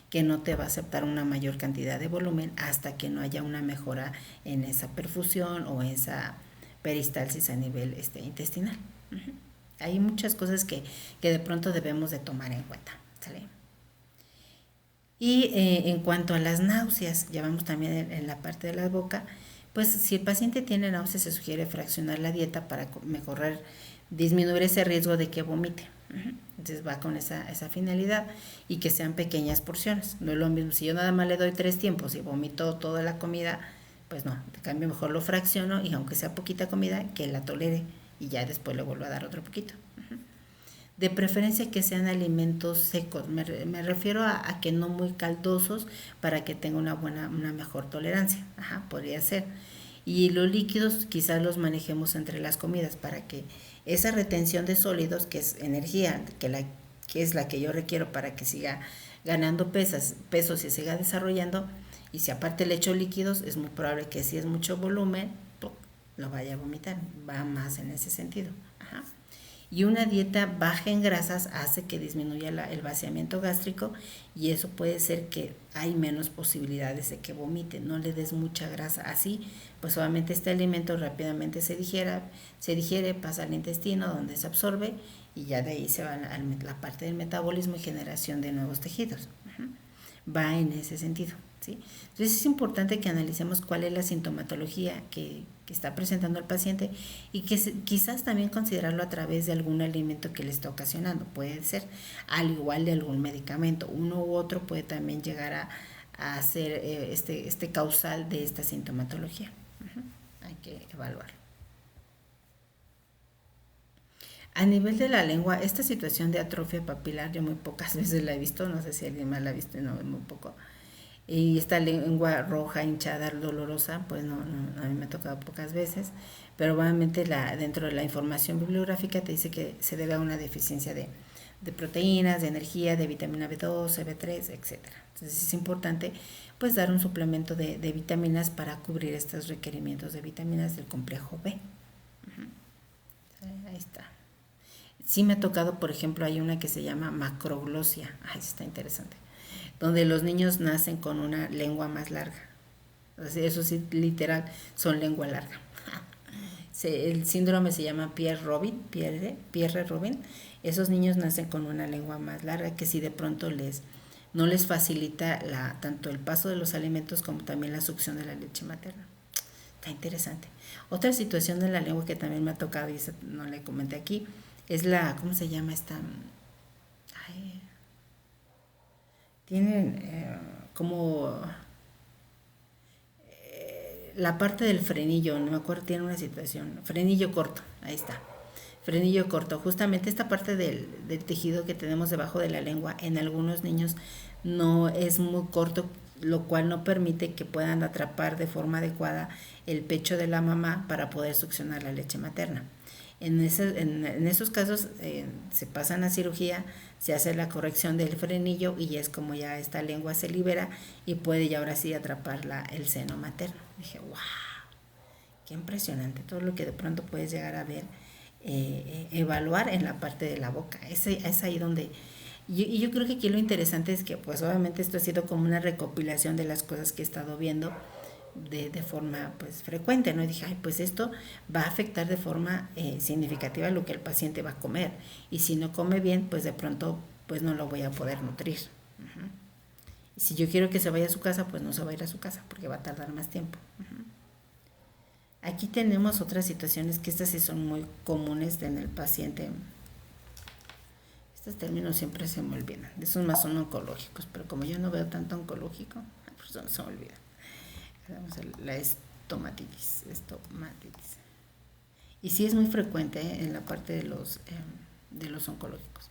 que no te va a aceptar una mayor cantidad de volumen hasta que no haya una mejora en esa perfusión o esa peristalsis a nivel intestinal. Hay muchas cosas que de pronto debemos de tomar en cuenta, ¿sale? Y en cuanto a las náuseas, ya vamos también en la parte de la boca, pues si el paciente tiene náuseas se sugiere fraccionar la dieta para mejorar, disminuir ese riesgo de que vomite. Entonces va con esa finalidad y que sean pequeñas porciones. No es lo mismo, si yo nada más le doy 3 tiempos y vomito toda la comida, pues no, de cambio mejor lo fracciono y aunque sea poquita comida, que la tolere y ya después le vuelvo a dar otro poquito. De preferencia que sean alimentos secos, me refiero a que no muy caldosos para que tenga una mejor tolerancia, podría ser. Y los líquidos quizás los manejemos entre las comidas para que esa retención de sólidos, que es energía, que es la que yo requiero para que siga ganando pesos y siga desarrollando, y si aparte le echo líquidos, es muy probable que si es mucho volumen, lo vaya a vomitar, va más en ese sentido. Y una dieta baja en grasas hace que disminuya el vaciamiento gástrico y eso puede ser que hay menos posibilidades de que vomite. No le des mucha grasa así, pues obviamente este alimento rápidamente se digiere, pasa al intestino donde se absorbe y ya de ahí se va a la parte del metabolismo y generación de nuevos tejidos. Va en ese sentido, ¿sí? Entonces es importante que analicemos cuál es la sintomatología que está presentando el paciente y que quizás también considerarlo a través de algún alimento que le está ocasionando. Puede ser al igual de algún medicamento. Uno u otro puede también llegar a ser este causal de esta sintomatología. Hay que evaluarlo. A nivel de la lengua, esta situación de atrofia papilar yo muy pocas veces la he visto, no sé si alguien más la ha visto, no, muy poco. Y esta lengua roja, hinchada, dolorosa, pues no, a mí me ha tocado pocas veces, pero obviamente dentro de la información bibliográfica te dice que se debe a una deficiencia de proteínas, de energía, de vitamina B2, B3, etcétera. Entonces es importante pues dar un suplemento de vitaminas para cubrir estos requerimientos de vitaminas del complejo B. Ahí está. Sí me ha tocado, por ejemplo, hay una que se llama macroglosia. Ay, está interesante. Donde los niños nacen con una lengua más larga. Eso sí, literal, son lengua larga. El síndrome se llama Pierre-Robin. Esos niños nacen con una lengua más larga que si de pronto no les facilita tanto el paso de los alimentos como también la succión de la leche materna. Está interesante. Otra situación de la lengua que también me ha tocado, y esa no le comenté aquí, es ¿cómo se llama esta? Tienen como la parte del frenillo, no me acuerdo, tiene una situación, frenillo corto, ahí está, frenillo corto, justamente esta parte del tejido que tenemos debajo de la lengua, en algunos niños no es muy corto, lo cual no permite que puedan atrapar de forma adecuada el pecho de la mamá para poder succionar la leche materna. En esos casos se pasan a cirugía, se hace la corrección del frenillo y es como ya esta lengua se libera y puede ya ahora sí atrapar el seno materno. Dije, wow, qué impresionante todo lo que de pronto puedes llegar a ver, evaluar en la parte de la boca. Es ahí donde... Y yo creo que aquí lo interesante es que pues obviamente esto ha sido como una recopilación de las cosas que he estado viendo de forma pues frecuente, ¿no? Y dije, pues esto va a afectar de forma significativa lo que el paciente va a comer y si no come bien, pues de pronto pues no lo voy a poder nutrir. Y si yo quiero que se vaya a su casa, pues no se va a ir a su casa porque va a tardar más tiempo. Aquí tenemos otras situaciones que estas sí son muy comunes en el paciente. Estos términos siempre se me olvidan, de esos más son oncológicos, pero como yo no veo tanto oncológico, pues no se me olvida. La estomatitis. Y sí es muy frecuente en la parte de los oncológicos.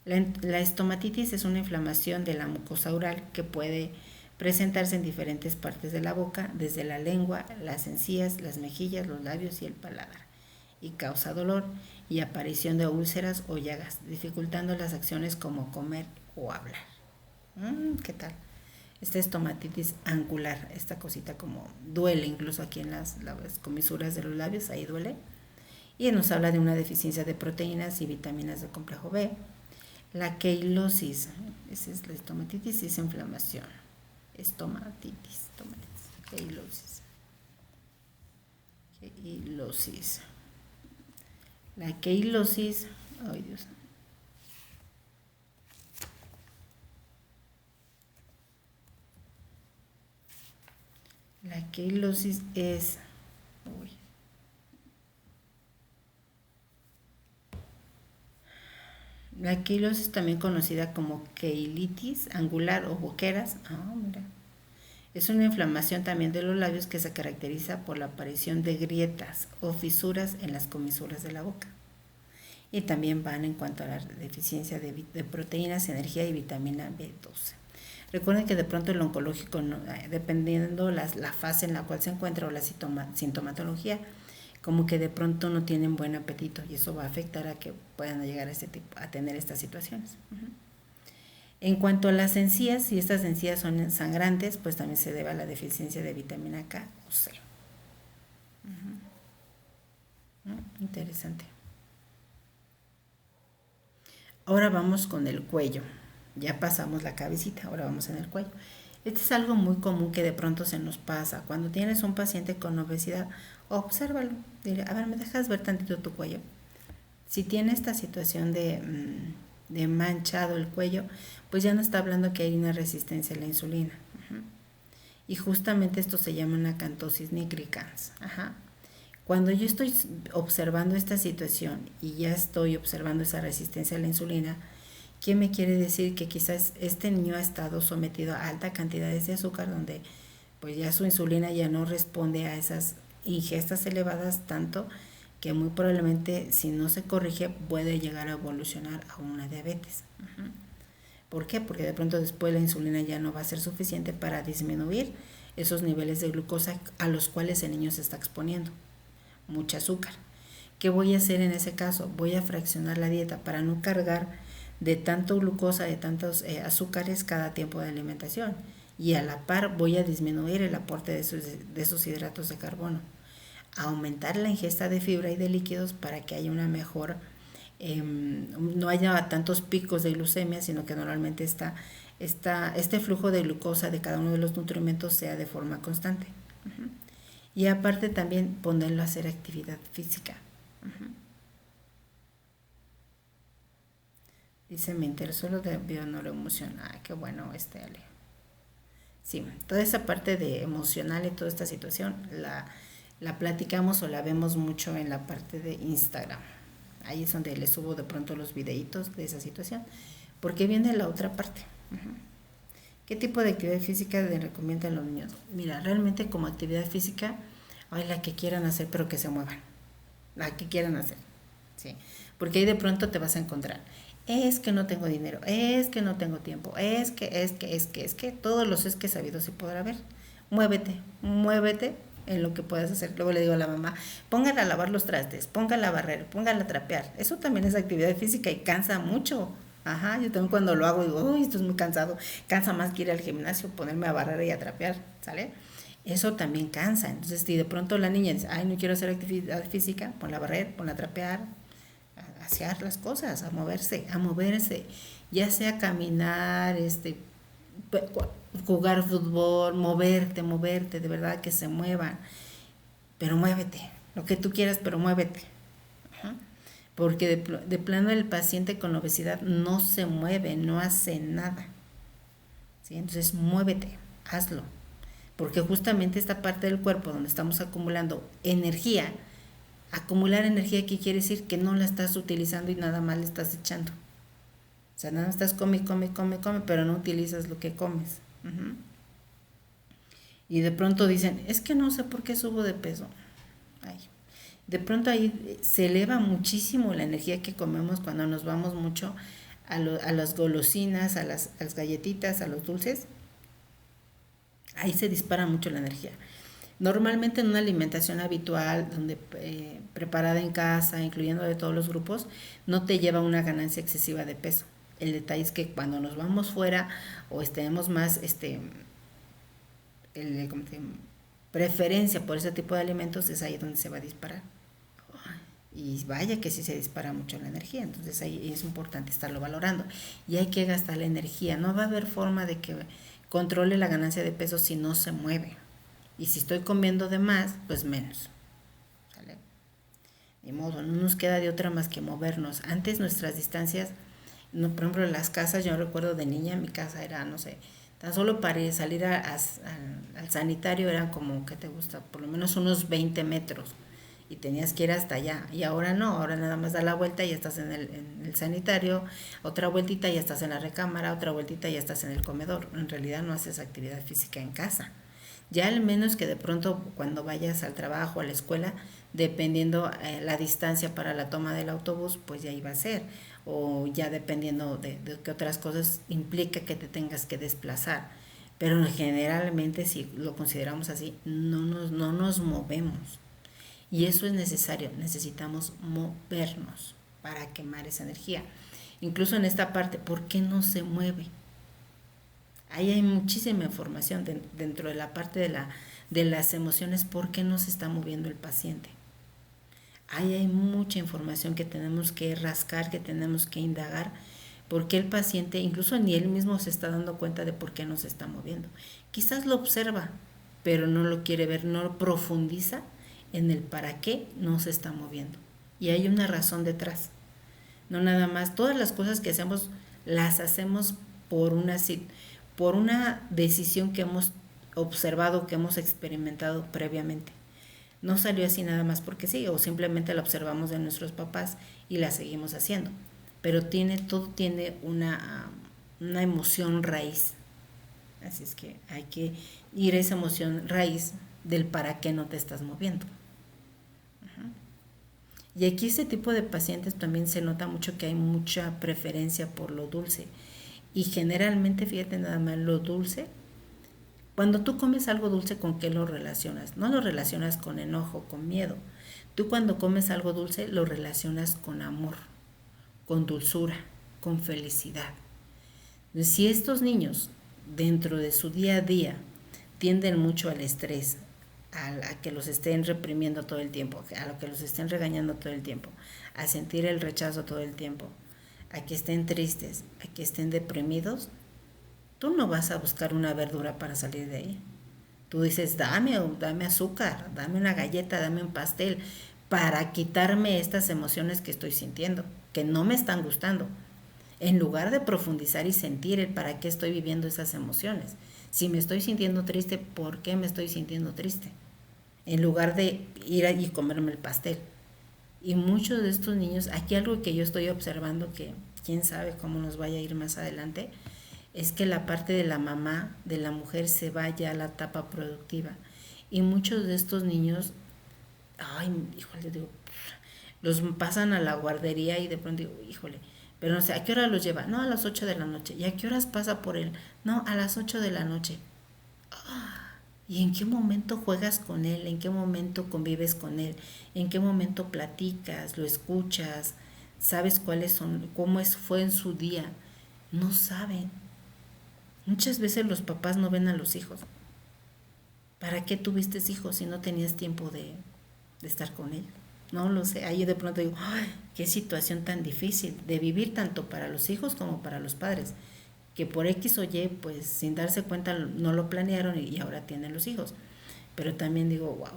La estomatitis es una inflamación de la mucosa oral que puede presentarse en diferentes partes de la boca, desde la lengua, las encías, las mejillas, los labios y el paladar, y causa dolor y aparición de úlceras o llagas, dificultando las acciones como comer o hablar. ¿Qué tal? Esta estomatitis angular, esta cosita como duele incluso aquí en las comisuras de los labios, ahí duele. Y nos habla de una deficiencia de proteínas y vitaminas del complejo B. La queilosis, esa es la estomatitis, es inflamación. Estomatitis, queilosis. Queilosis. La queilosis, ay Dios. La queilosis es, la queilosis también conocida como queilitis angular o boqueras. Mira. Es una inflamación también de los labios que se caracteriza por la aparición de grietas o fisuras en las comisuras de la boca. Y también van en cuanto a la deficiencia de proteínas, energía y vitamina B12. Recuerden que de pronto el oncológico, dependiendo la fase en la cual se encuentra o la sintomatología, como que de pronto no tienen buen apetito y eso va a afectar a que puedan llegar a tener estas situaciones. En cuanto a las encías, si estas encías son sangrantes, pues también se debe a la deficiencia de vitamina K o C. Interesante. Ahora vamos con el cuello. Ya pasamos la cabecita, ahora vamos en el cuello. Este es algo muy común que de pronto se nos pasa. Cuando tienes un paciente con obesidad, obsérvalo. Dile, a ver, ¿me dejas ver tantito tu cuello? Si tiene esta situación de manchado el cuello, pues ya no está hablando que hay una resistencia a la insulina. Y justamente esto se llama una acantosis nigricans. Cuando yo estoy observando esta situación y ya estoy observando esa resistencia a la insulina, ¿qué me quiere decir? Que quizás este niño ha estado sometido a altas cantidades de azúcar, donde pues ya su insulina ya no responde a esas ingestas elevadas tanto, que muy probablemente si no se corrige puede llegar a evolucionar a una diabetes. ¿Por qué? Porque de pronto después la insulina ya no va a ser suficiente para disminuir esos niveles de glucosa a los cuales el niño se está exponiendo. Mucha azúcar. ¿Qué voy a hacer en ese caso? Voy a fraccionar la dieta para no cargar de tanto glucosa, de tantos azúcares cada tiempo de alimentación. Y a la par voy a disminuir el aporte de esos hidratos de carbono. Aumentar la ingesta de fibra y de líquidos para que haya una mejor, no haya tantos picos de glucemia, sino que normalmente este flujo de glucosa de cada uno de los nutrimentos sea de forma constante. Y aparte también ponerlo a hacer actividad física. Dice, me interesó lo de bioneuroemoción. Qué bueno Ale. Sí, toda esa parte de emocional y toda esta situación la platicamos o la vemos mucho en la parte de Instagram. Ahí es donde les subo de pronto los videitos de esa situación. Porque viene la otra parte. ¿Qué tipo de actividad física le recomiendan a los niños? Mira, realmente como actividad física, la que quieran hacer, pero que se muevan. La que quieran hacer. ¿Sí? Porque ahí de pronto te vas a encontrar. Es que no tengo dinero, es que no tengo tiempo, es que, todos los es que sabidos y podrá haber. Muévete en lo que puedas hacer. Luego le digo a la mamá, póngala a lavar los trastes, póngala a barrer, póngala a trapear. Eso también es actividad física y cansa mucho. Yo también cuando lo hago digo, uy, esto es muy cansado. Cansa más que ir al gimnasio, ponerme a barrer y a trapear, ¿sale? Eso también cansa. Entonces, si de pronto la niña dice, no quiero hacer actividad física, ponla a barrer, ponla a trapear, a hacer las cosas, a moverse, ya sea caminar, jugar fútbol, moverte, de verdad que se muevan, pero muévete, lo que tú quieras, pero muévete. Porque de plano el paciente con obesidad no se mueve, no hace nada. ¿Sí? Entonces muévete, hazlo. Porque justamente esta parte del cuerpo donde estamos acumulando energía, acumular energía, ¿qué quiere decir? Que no la estás utilizando y nada más le estás echando. O sea, nada más estás come, pero no utilizas lo que comes. Y de pronto dicen, es que no sé por qué subo de peso. De pronto ahí se eleva muchísimo la energía que comemos cuando nos vamos mucho a las golosinas, a las galletitas, a los dulces. Ahí se dispara mucho la energía. Normalmente en una alimentación habitual, donde preparada en casa, incluyendo de todos los grupos, no te lleva una ganancia excesiva de peso. El detalle es que cuando nos vamos fuera o estemos más preferencia por ese tipo de alimentos, es ahí donde se va a disparar. Y vaya que sí se dispara mucho la energía, entonces ahí es importante estarlo valorando. Y hay que gastar la energía, no va a haber forma de que controle la ganancia de peso si no se mueve. Y si estoy comiendo de más, pues menos. ¿Sale? Ni modo, no nos queda de otra más que movernos. Antes nuestras distancias, no, por ejemplo, las casas, yo recuerdo de niña, mi casa era, no sé, tan solo para salir al sanitario eran como, ¿qué te gusta? Por lo menos unos 20 metros. Y tenías que ir hasta allá. Y ahora no, ahora nada más da la vuelta y ya estás en el sanitario, otra vueltita y ya estás en la recámara, otra vueltita y ya estás en el comedor. En realidad no haces actividad física en casa. Ya al menos que de pronto cuando vayas al trabajo, a la escuela, dependiendo la distancia para la toma del autobús, pues ya iba a ser. O ya dependiendo de qué otras cosas implica que te tengas que desplazar. Pero generalmente, si lo consideramos así, no nos movemos. Y eso es necesario, necesitamos movernos para quemar esa energía. Incluso en esta parte, ¿por qué no se mueve? Ahí hay muchísima información dentro de la parte de las emociones, ¿por qué no se está moviendo el paciente? Ahí hay mucha información que tenemos que rascar, que tenemos que indagar, porque el paciente, incluso ni él mismo se está dando cuenta de por qué no se está moviendo. Quizás lo observa, pero no lo quiere ver, no profundiza en el para qué no se está moviendo. Y hay una razón detrás. No nada más, todas las cosas que hacemos las hacemos por una decisión que hemos observado, que hemos experimentado previamente. No salió así nada más porque sí, o simplemente la observamos de nuestros papás y la seguimos haciendo. Pero todo tiene una emoción raíz. Así es que hay que ir a esa emoción raíz del para qué no te estás moviendo. Y aquí este tipo de pacientes también se nota mucho que hay mucha preferencia por lo dulce. Y generalmente, fíjate nada más, lo dulce, cuando tú comes algo dulce, ¿con qué lo relacionas? No lo relacionas con enojo, con miedo. Tú cuando comes algo dulce lo relacionas con amor, con dulzura, con felicidad. Si estos niños dentro de su día a día tienden mucho al estrés, a que los estén reprimiendo todo el tiempo, a lo que los estén regañando todo el tiempo, a sentir el rechazo todo el tiempo, a que estén tristes, a que estén deprimidos, tú no vas a buscar una verdura para salir de ahí. Tú dices, dame azúcar, dame una galleta, dame un pastel, para quitarme estas emociones que estoy sintiendo, que no me están gustando, en lugar de profundizar y sentir el para qué estoy viviendo esas emociones. Si me estoy sintiendo triste, ¿por qué me estoy sintiendo triste? En lugar de ir y comerme el pastel. Y muchos de estos niños, aquí algo que yo estoy observando, que quién sabe cómo nos vaya a ir más adelante, es que la parte de la mamá, de la mujer, se vaya a la etapa productiva. Y muchos de estos niños, híjole, digo, los pasan a la guardería y de pronto digo, híjole, pero no sé, ¿a qué hora los lleva? No, a las 8 de la noche. ¿Y a qué horas pasa por él? No, a las 8 de la noche. ¿Y en qué momento juegas con él? ¿En qué momento convives con él? ¿En qué momento platicas? ¿Lo escuchas? ¿Sabes fue en su día? No saben. Muchas veces los papás no ven a los hijos. ¿Para qué tuviste hijos si no tenías tiempo de estar con ellos? No lo sé. Ahí de pronto digo, ¡ay, qué situación tan difícil de vivir tanto para los hijos como para los padres! Que por X o Y, pues sin darse cuenta no lo planearon y ahora tienen los hijos. Pero también digo, wow,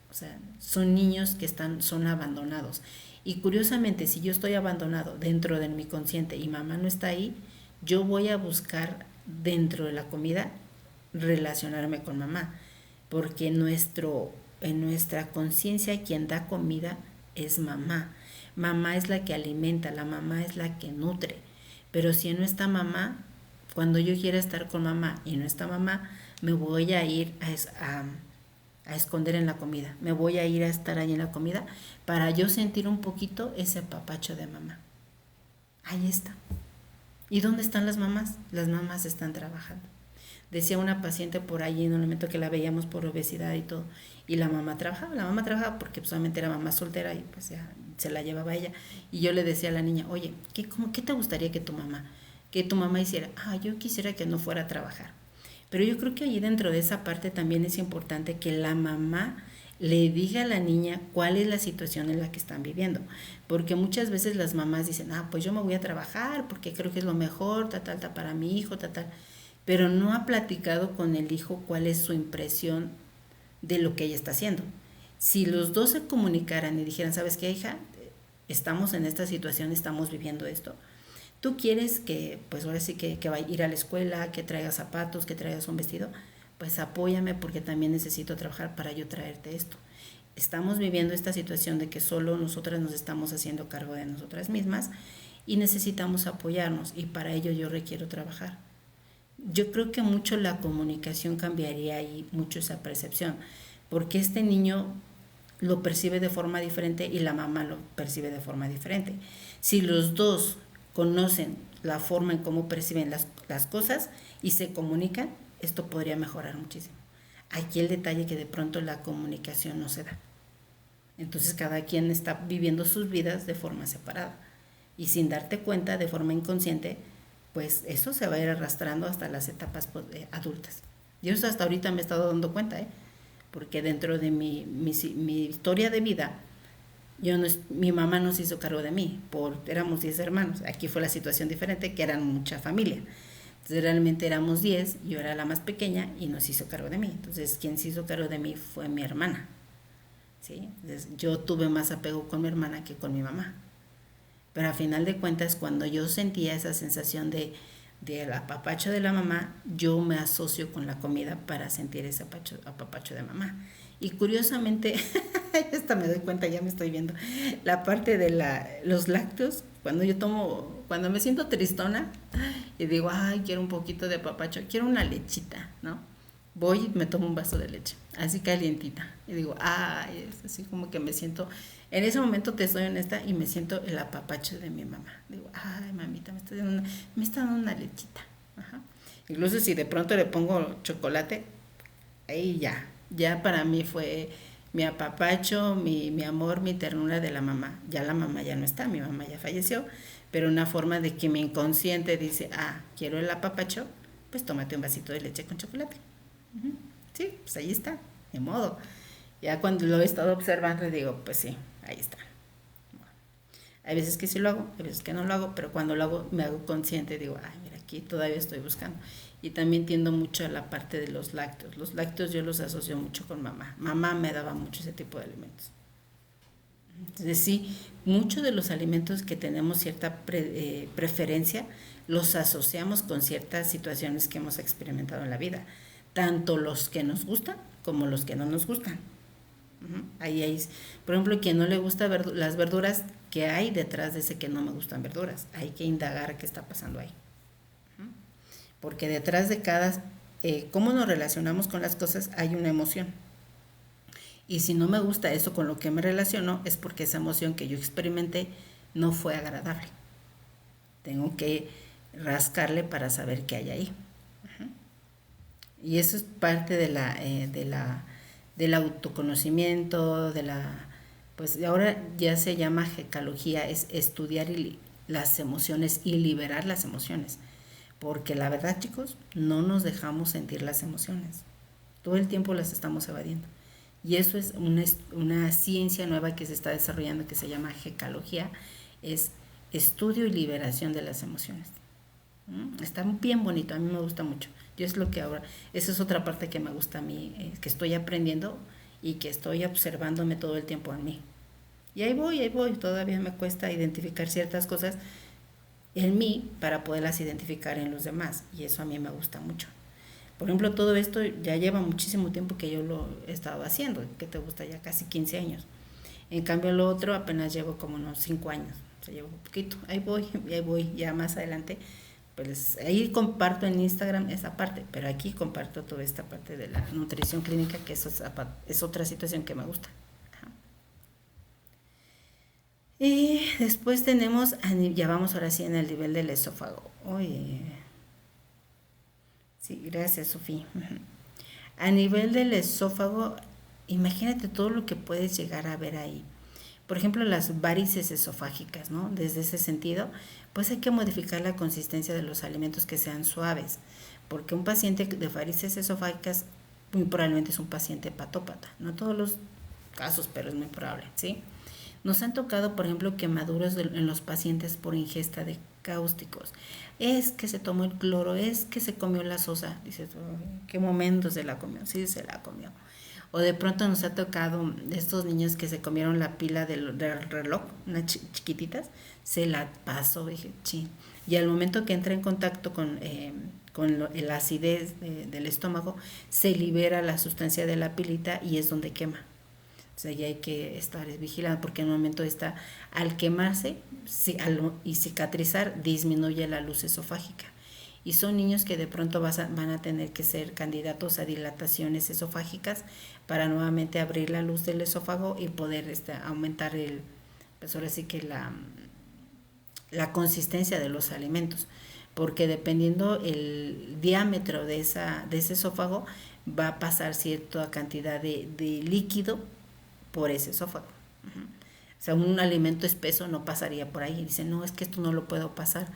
o sea, son niños que son abandonados. Y curiosamente, si yo estoy abandonado dentro de mi consciente y mamá no está ahí, yo voy a buscar dentro de la comida relacionarme con mamá, porque en nuestra conciencia quien da comida es mamá. Mamá es la que alimenta, la mamá es la que nutre. Pero si no está mamá, cuando yo quiera estar con mamá y no está mamá, me voy a ir a esconder en la comida. Me voy a ir a estar ahí en la comida para yo sentir un poquito ese apapacho de mamá. Ahí está. ¿Y dónde están las mamás? Las mamás están trabajando. Decía una paciente por ahí en un momento que la veíamos por obesidad y todo, y la mamá trabajaba porque solamente era mamá soltera y pues ya se la llevaba ella. Y yo le decía a la niña, oye, ¿qué te gustaría que tu mamá hiciera? Yo quisiera que no fuera a trabajar. Pero yo creo que ahí dentro de esa parte también es importante que la mamá le diga a la niña cuál es la situación en la que están viviendo, porque muchas veces las mamás dicen, pues yo me voy a trabajar porque creo que es lo mejor, para mi hijo, pero no ha platicado con el hijo cuál es su impresión de lo que ella está haciendo. Si los dos se comunicaran y dijeran, ¿sabes qué, hija? Estamos en esta situación, estamos viviendo esto. Tú quieres que, pues ahora sí que vaya a ir a la escuela, que traigas zapatos, que traigas un vestido, pues apóyame porque también necesito trabajar para yo traerte esto. Estamos viviendo esta situación de que solo nosotras nos estamos haciendo cargo de nosotras mismas y necesitamos apoyarnos y para ello yo requiero trabajar. Yo creo que mucho la comunicación cambiaría y mucho esa percepción, porque este niño lo percibe de forma diferente y la mamá lo percibe de forma diferente. Si los dos conocen la forma en cómo perciben las cosas y se comunican, esto podría mejorar muchísimo. Aquí el detalle que de pronto la comunicación no se da. Entonces cada quien está viviendo sus vidas de forma separada y sin darte cuenta, de forma inconsciente, pues eso se va a ir arrastrando hasta las etapas adultas. Yo eso hasta ahorita me he estado dando cuenta, porque dentro de mi historia de vida, mi mamá no se hizo cargo de mí, éramos 10 hermanos. Aquí fue la situación diferente, que eran mucha familia. Entonces realmente éramos 10, yo era la más pequeña y no se hizo cargo de mí. Entonces quien se hizo cargo de mí fue mi hermana. ¿Sí? Entonces, yo tuve más apego con mi hermana que con mi mamá. Pero a final de cuentas, cuando yo sentía esa sensación del apapacho de la mamá, yo me asocio con la comida para sentir ese apapacho de mamá. Y curiosamente, esta me doy cuenta, ya me estoy viendo, la parte de los lácteos, cuando me siento tristona y digo, quiero un poquito de apapacho, quiero una lechita, ¿no? Voy y me tomo un vaso de leche, así calientita, y digo, es así como que me siento, en ese momento te soy honesta y me siento el apapacho de mi mamá. Digo, mamita, me está dando una lechita. Ajá. Incluso si de pronto le pongo chocolate, ahí ya para mí fue mi apapacho, mi amor, mi ternura de la mamá. Ya la mamá ya no está, mi mamá ya falleció, pero una forma de que mi inconsciente dice, quiero el apapacho, pues tómate un vasito de leche con chocolate. Uh-huh. Sí, pues ahí está, de modo. Ya cuando lo he estado observando digo, pues sí, ahí está. Bueno, hay veces que sí lo hago, hay veces que no lo hago, pero cuando lo hago me hago consciente, digo, mira, aquí todavía estoy buscando. Y también tiendo mucho a la parte de los lácteos. Los lácteos yo los asocio mucho con mamá. Mamá me daba mucho ese tipo de alimentos. Entonces sí, muchos de los alimentos que tenemos cierta preferencia los asociamos con ciertas situaciones que hemos experimentado en la vida, tanto los que nos gustan como los que no nos gustan. Ahí hay, por ejemplo, quien no le gusta las verduras, que hay detrás de ese que no me gustan verduras, hay que indagar qué está pasando ahí, porque detrás de cómo nos relacionamos con las cosas hay una emoción, y si no me gusta eso con lo que me relaciono es porque esa emoción que yo experimenté no fue agradable. Tengo que rascarle para saber qué hay ahí. Y eso es parte del autoconocimiento, pues ahora ya se llama gekalogía, es estudiar las emociones y liberar las emociones. Porque la verdad, chicos, no nos dejamos sentir las emociones. Todo el tiempo las estamos evadiendo. Y eso es una ciencia nueva que se está desarrollando que se llama gekalogía, es estudio y liberación de las emociones. Está bien bonito, a mí me gusta mucho. Yo es lo que ahora, esa es otra parte que me gusta a mí, que estoy aprendiendo y que estoy observándome todo el tiempo en mí. Y ahí voy, todavía me cuesta identificar ciertas cosas en mí para poderlas identificar en los demás, y eso a mí me gusta mucho. Por ejemplo, todo esto ya lleva muchísimo tiempo que yo lo he estado haciendo, que te gusta, ya casi 15 años. En cambio, lo otro apenas llevo como unos 5 años, o sea, llevo un poquito, ahí voy, ya más adelante. Pues ahí comparto en Instagram esa parte, pero aquí comparto toda esta parte de la nutrición clínica, que eso es otra situación que me gusta. Ajá. Y después tenemos, ya vamos ahora sí en el nivel del esófago. Oye, Sí, gracias, Sofía. A nivel del esófago, imagínate todo lo que puedes llegar a ver ahí. Por ejemplo, las varices esofágicas, ¿no? Desde ese sentido, pues hay que modificar la consistencia de los alimentos que sean suaves, porque un paciente de varices esofágicas muy probablemente es un paciente hepatópata. No todos los casos, pero es muy probable, ¿sí? Nos han tocado, por ejemplo, quemaduras en los pacientes por ingesta de cáusticos. Es que se tomó el cloro, es que se comió la sosa. Dices, ¿qué momento se la comió? Sí, se la comió. O de pronto nos ha tocado de estos niños que se comieron la pila del reloj, unas chiquititas, se la pasó, dije, chin. Y al momento que entra en contacto con la acidez del estómago, se libera la sustancia de la pilita y es donde quema. O sea, ya hay que estar vigilando porque en el momento está, al quemarse y cicatrizar, disminuye la luz esofágica. Y son niños que de pronto van a tener que ser candidatos a dilataciones esofágicas para nuevamente abrir la luz del esófago y poder aumentar pues ahora sí que la consistencia de los alimentos. Porque dependiendo el diámetro de ese esófago, va a pasar cierta cantidad de líquido por ese esófago. O sea, un alimento espeso no pasaría por ahí. Dicen, no, es que esto no lo puedo pasar.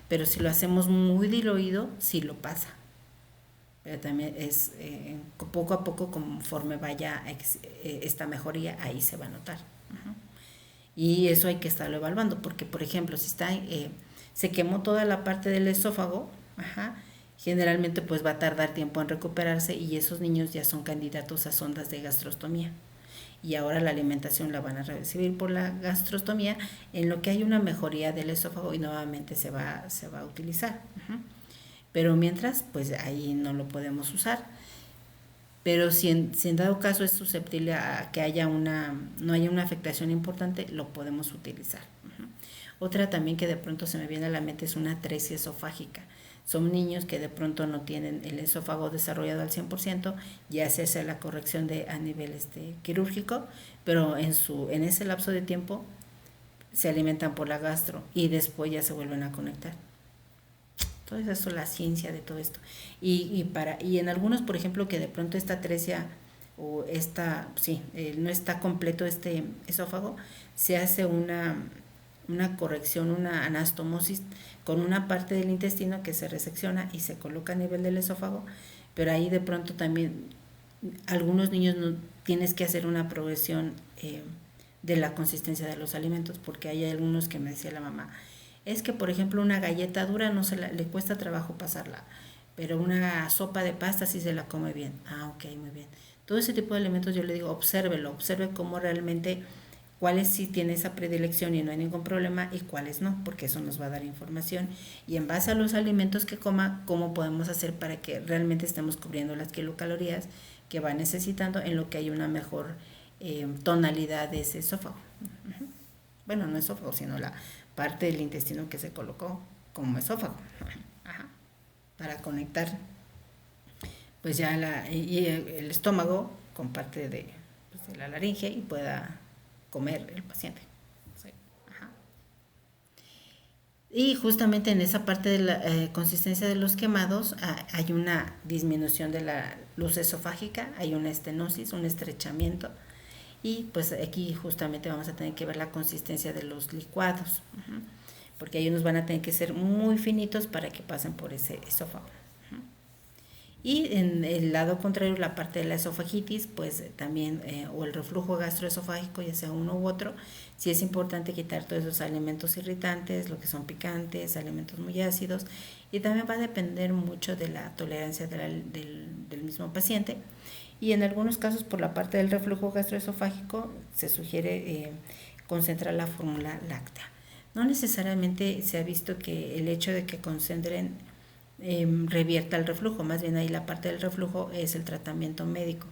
Pero si lo hacemos muy diluido, sí lo pasa. Pero también es poco a poco, conforme vaya esta mejoría, ahí se va a notar. Y eso hay que estarlo evaluando, porque por ejemplo, si se quemó toda la parte del esófago, generalmente pues va a tardar tiempo en recuperarse y esos niños ya son candidatos a sondas de gastrostomía. Y ahora la alimentación la van a recibir por la gastrostomía, en lo que hay una mejoría del esófago y nuevamente se va a utilizar. Pero mientras, pues ahí no lo podemos usar. Pero si en dado caso es susceptible a que no haya una afectación importante, lo podemos utilizar. Otra también que de pronto se me viene a la mente es una atresia esofágica. Son niños que de pronto no tienen el esófago desarrollado al 100%, ya se hace la corrección a nivel quirúrgico, pero en ese lapso de tiempo se alimentan por la gastro y después ya se vuelven a conectar. Entonces eso es la ciencia de todo esto. Y en algunos, por ejemplo, que de pronto esta atresia o no está completo este esófago, se hace una corrección, una anastomosis con una parte del intestino que se resecciona y se coloca a nivel del esófago, pero ahí de pronto también algunos niños no tienes que hacer una progresión de la consistencia de los alimentos, porque hay algunos que me decía la mamá, es que por ejemplo una galleta dura le cuesta trabajo pasarla, pero una sopa de pasta sí se la come bien. Ah, ok, muy bien. Todo ese tipo de alimentos yo le digo, observe cómo realmente cuáles sí tiene esa predilección y no hay ningún problema y cuáles no, porque eso nos va a dar información y en base a los alimentos que coma, cómo podemos hacer para que realmente estemos cubriendo las kilocalorías que va necesitando en lo que hay una mejor tonalidad de ese esófago. Bueno, no esófago, sino la parte del intestino que se colocó como esófago. Para conectar pues ya el estómago con parte de la laringe y pueda comer el paciente. Sí. Y justamente en esa parte de la consistencia de los quemados hay una disminución de la luz esofágica, hay una estenosis, un estrechamiento y pues aquí justamente vamos a tener que ver la consistencia de los licuados, porque ellos van a tener que ser muy finitos para que pasen por ese esófago. Y en el lado contrario, la parte de la esofagitis, pues también, o el reflujo gastroesofágico, ya sea uno u otro, sí es importante quitar todos esos alimentos irritantes, lo que son picantes, alimentos muy ácidos, y también va a depender mucho de la tolerancia del mismo paciente. Y en algunos casos, por la parte del reflujo gastroesofágico, se sugiere concentrar la fórmula láctea. No necesariamente se ha visto que el hecho de que concentren revierta el reflujo, más bien ahí la parte del reflujo es el tratamiento médico,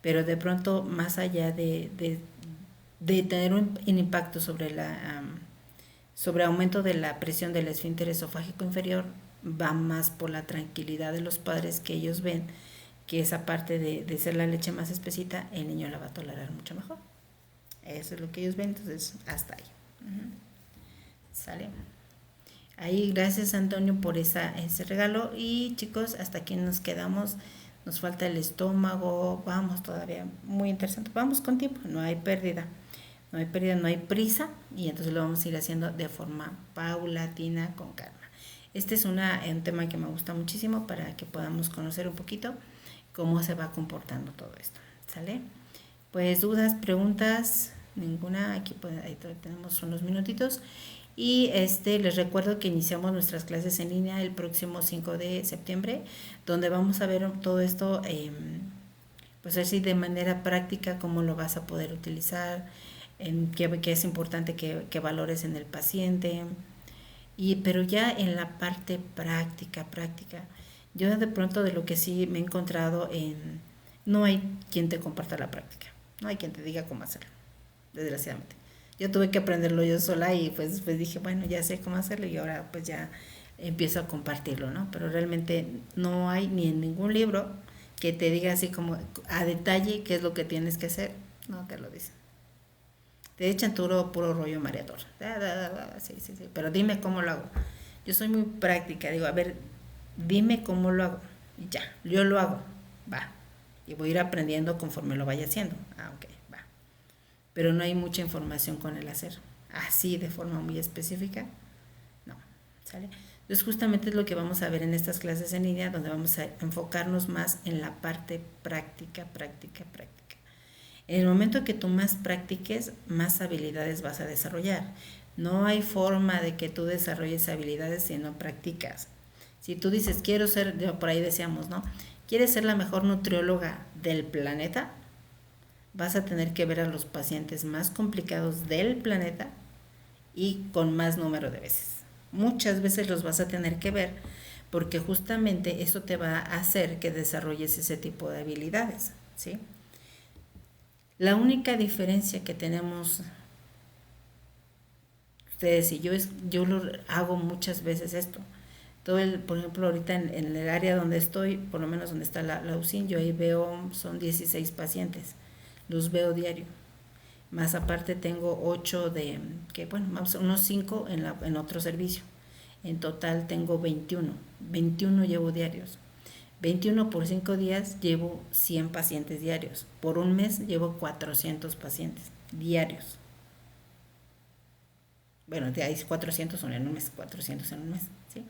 pero de pronto más allá de tener un impacto sobre aumento de la presión del esfínter esofágico inferior, va más por la tranquilidad de los padres, que ellos ven que esa parte de ser la leche más espesita, el niño la va a tolerar mucho mejor. Eso es lo que ellos ven, entonces hasta ahí. ¿Sale? Ahí, gracias Antonio por ese regalo. Y chicos, hasta aquí nos quedamos. Nos falta el estómago. Vamos todavía. Muy interesante. Vamos con tiempo. No hay pérdida. No hay pérdida, no hay prisa. Y entonces lo vamos a ir haciendo de forma paulatina, con calma. Este es un tema que me gusta muchísimo para que podamos conocer un poquito cómo se va comportando todo esto. ¿Sale? Pues dudas, preguntas, ninguna. Aquí ahí tenemos unos minutitos. Y les recuerdo que iniciamos nuestras clases en línea el próximo 5 de septiembre, donde vamos a ver todo esto, pues así de manera práctica, cómo lo vas a poder utilizar, qué es importante que valores en el paciente, pero ya en la parte práctica. Yo de pronto de lo que sí me he encontrado no hay quien te comparta la práctica, no hay quien te diga cómo hacerlo, desgraciadamente. Yo tuve que aprenderlo yo sola y pues dije, bueno, ya sé cómo hacerlo y ahora pues ya empiezo a compartirlo, ¿no? Pero realmente no hay ni en ningún libro que te diga así como a detalle qué es lo que tienes que hacer, no te lo dicen. Te echan puro rollo mareador. Sí, pero dime cómo lo hago. Yo soy muy práctica, digo, a ver, dime cómo lo hago. Y ya, yo lo hago, va. Y voy a ir aprendiendo conforme lo vaya haciendo. Ok, va. Pero no hay mucha información con el hacer. Así, de forma muy específica, no, ¿sale? Entonces justamente es lo que vamos a ver en estas clases en línea, donde vamos a enfocarnos más en la parte práctica. En el momento que tú más practiques, más habilidades vas a desarrollar. No hay forma de que tú desarrolles habilidades si no practicas. Si tú dices, quiero ser, por ahí decíamos, ¿no? ¿Quieres ser la mejor nutrióloga del planeta? Vas a tener que ver a los pacientes más complicados del planeta y con más número de veces. Muchas veces los vas a tener que ver porque justamente eso te va a hacer que desarrolles ese tipo de habilidades, ¿sí? La única diferencia que tenemos ustedes y yo lo hago muchas veces esto. Por ejemplo, ahorita en el área donde estoy, por lo menos donde está la UCIN, yo ahí veo, son 16 pacientes, los veo diario. Más aparte tengo 8 unos 5 en otro servicio. En total tengo 21 llevo diarios. 21 por 5 días llevo 100 pacientes diarios. Por un mes llevo 400 pacientes diarios. Bueno, de ahí 400 en un mes, 400 en un mes, ¿sí?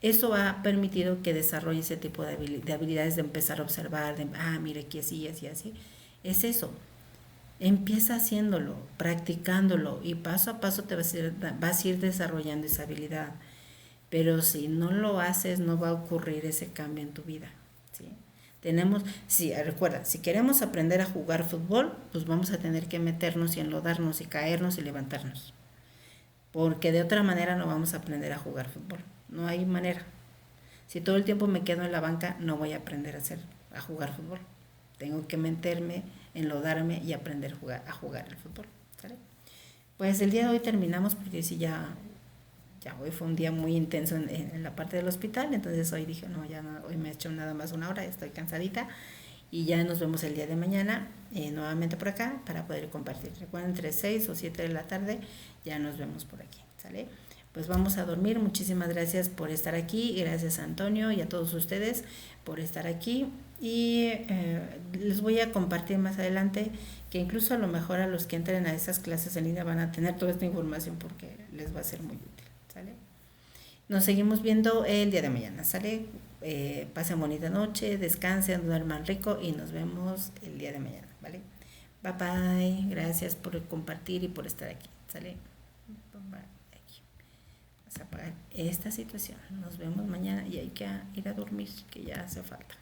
Eso ha permitido que desarrolle ese tipo de habilidades de empezar a observar, mire, aquí así. Es eso. Empieza haciéndolo, practicándolo y paso a paso vas a ir desarrollando esa habilidad. Pero si no lo haces, no va a ocurrir ese cambio en tu vida, ¿sí? Recuerda, si queremos aprender a jugar fútbol, pues vamos a tener que meternos y enlodarnos y caernos y levantarnos. Porque de otra manera no vamos a aprender a jugar fútbol. No hay manera. Si todo el tiempo me quedo en la banca, no voy a aprender a jugar fútbol. Tengo que meterme, enlodarme y aprender a jugar el fútbol, ¿sale? Pues el día de hoy terminamos porque sí, ya hoy fue un día muy intenso en la parte del hospital, entonces hoy dije, no, hoy me he hecho nada más una hora, estoy cansadita y ya nos vemos el día de mañana nuevamente por acá para poder compartir. Recuerden, entre 6 o 7 de la tarde ya nos vemos por aquí, ¿sale? Pues vamos a dormir. Muchísimas gracias por estar aquí, gracias a Antonio y a todos ustedes por estar aquí y les voy a compartir más adelante que incluso a lo mejor a los que entren a esas clases en línea van a tener toda esta información porque les va a ser muy útil, ¿sale? Nos seguimos viendo el día de mañana, ¿sale? Pasen bonita noche, descansen, duerman rico y nos vemos el día de mañana, ¿vale? Bye bye, gracias por compartir y por estar aquí, ¿sale? Bye bye. Vamos a apagar esta situación, nos vemos mañana y hay que ir a dormir, que ya hace falta.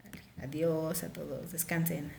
Vale. Adiós a todos, descansen.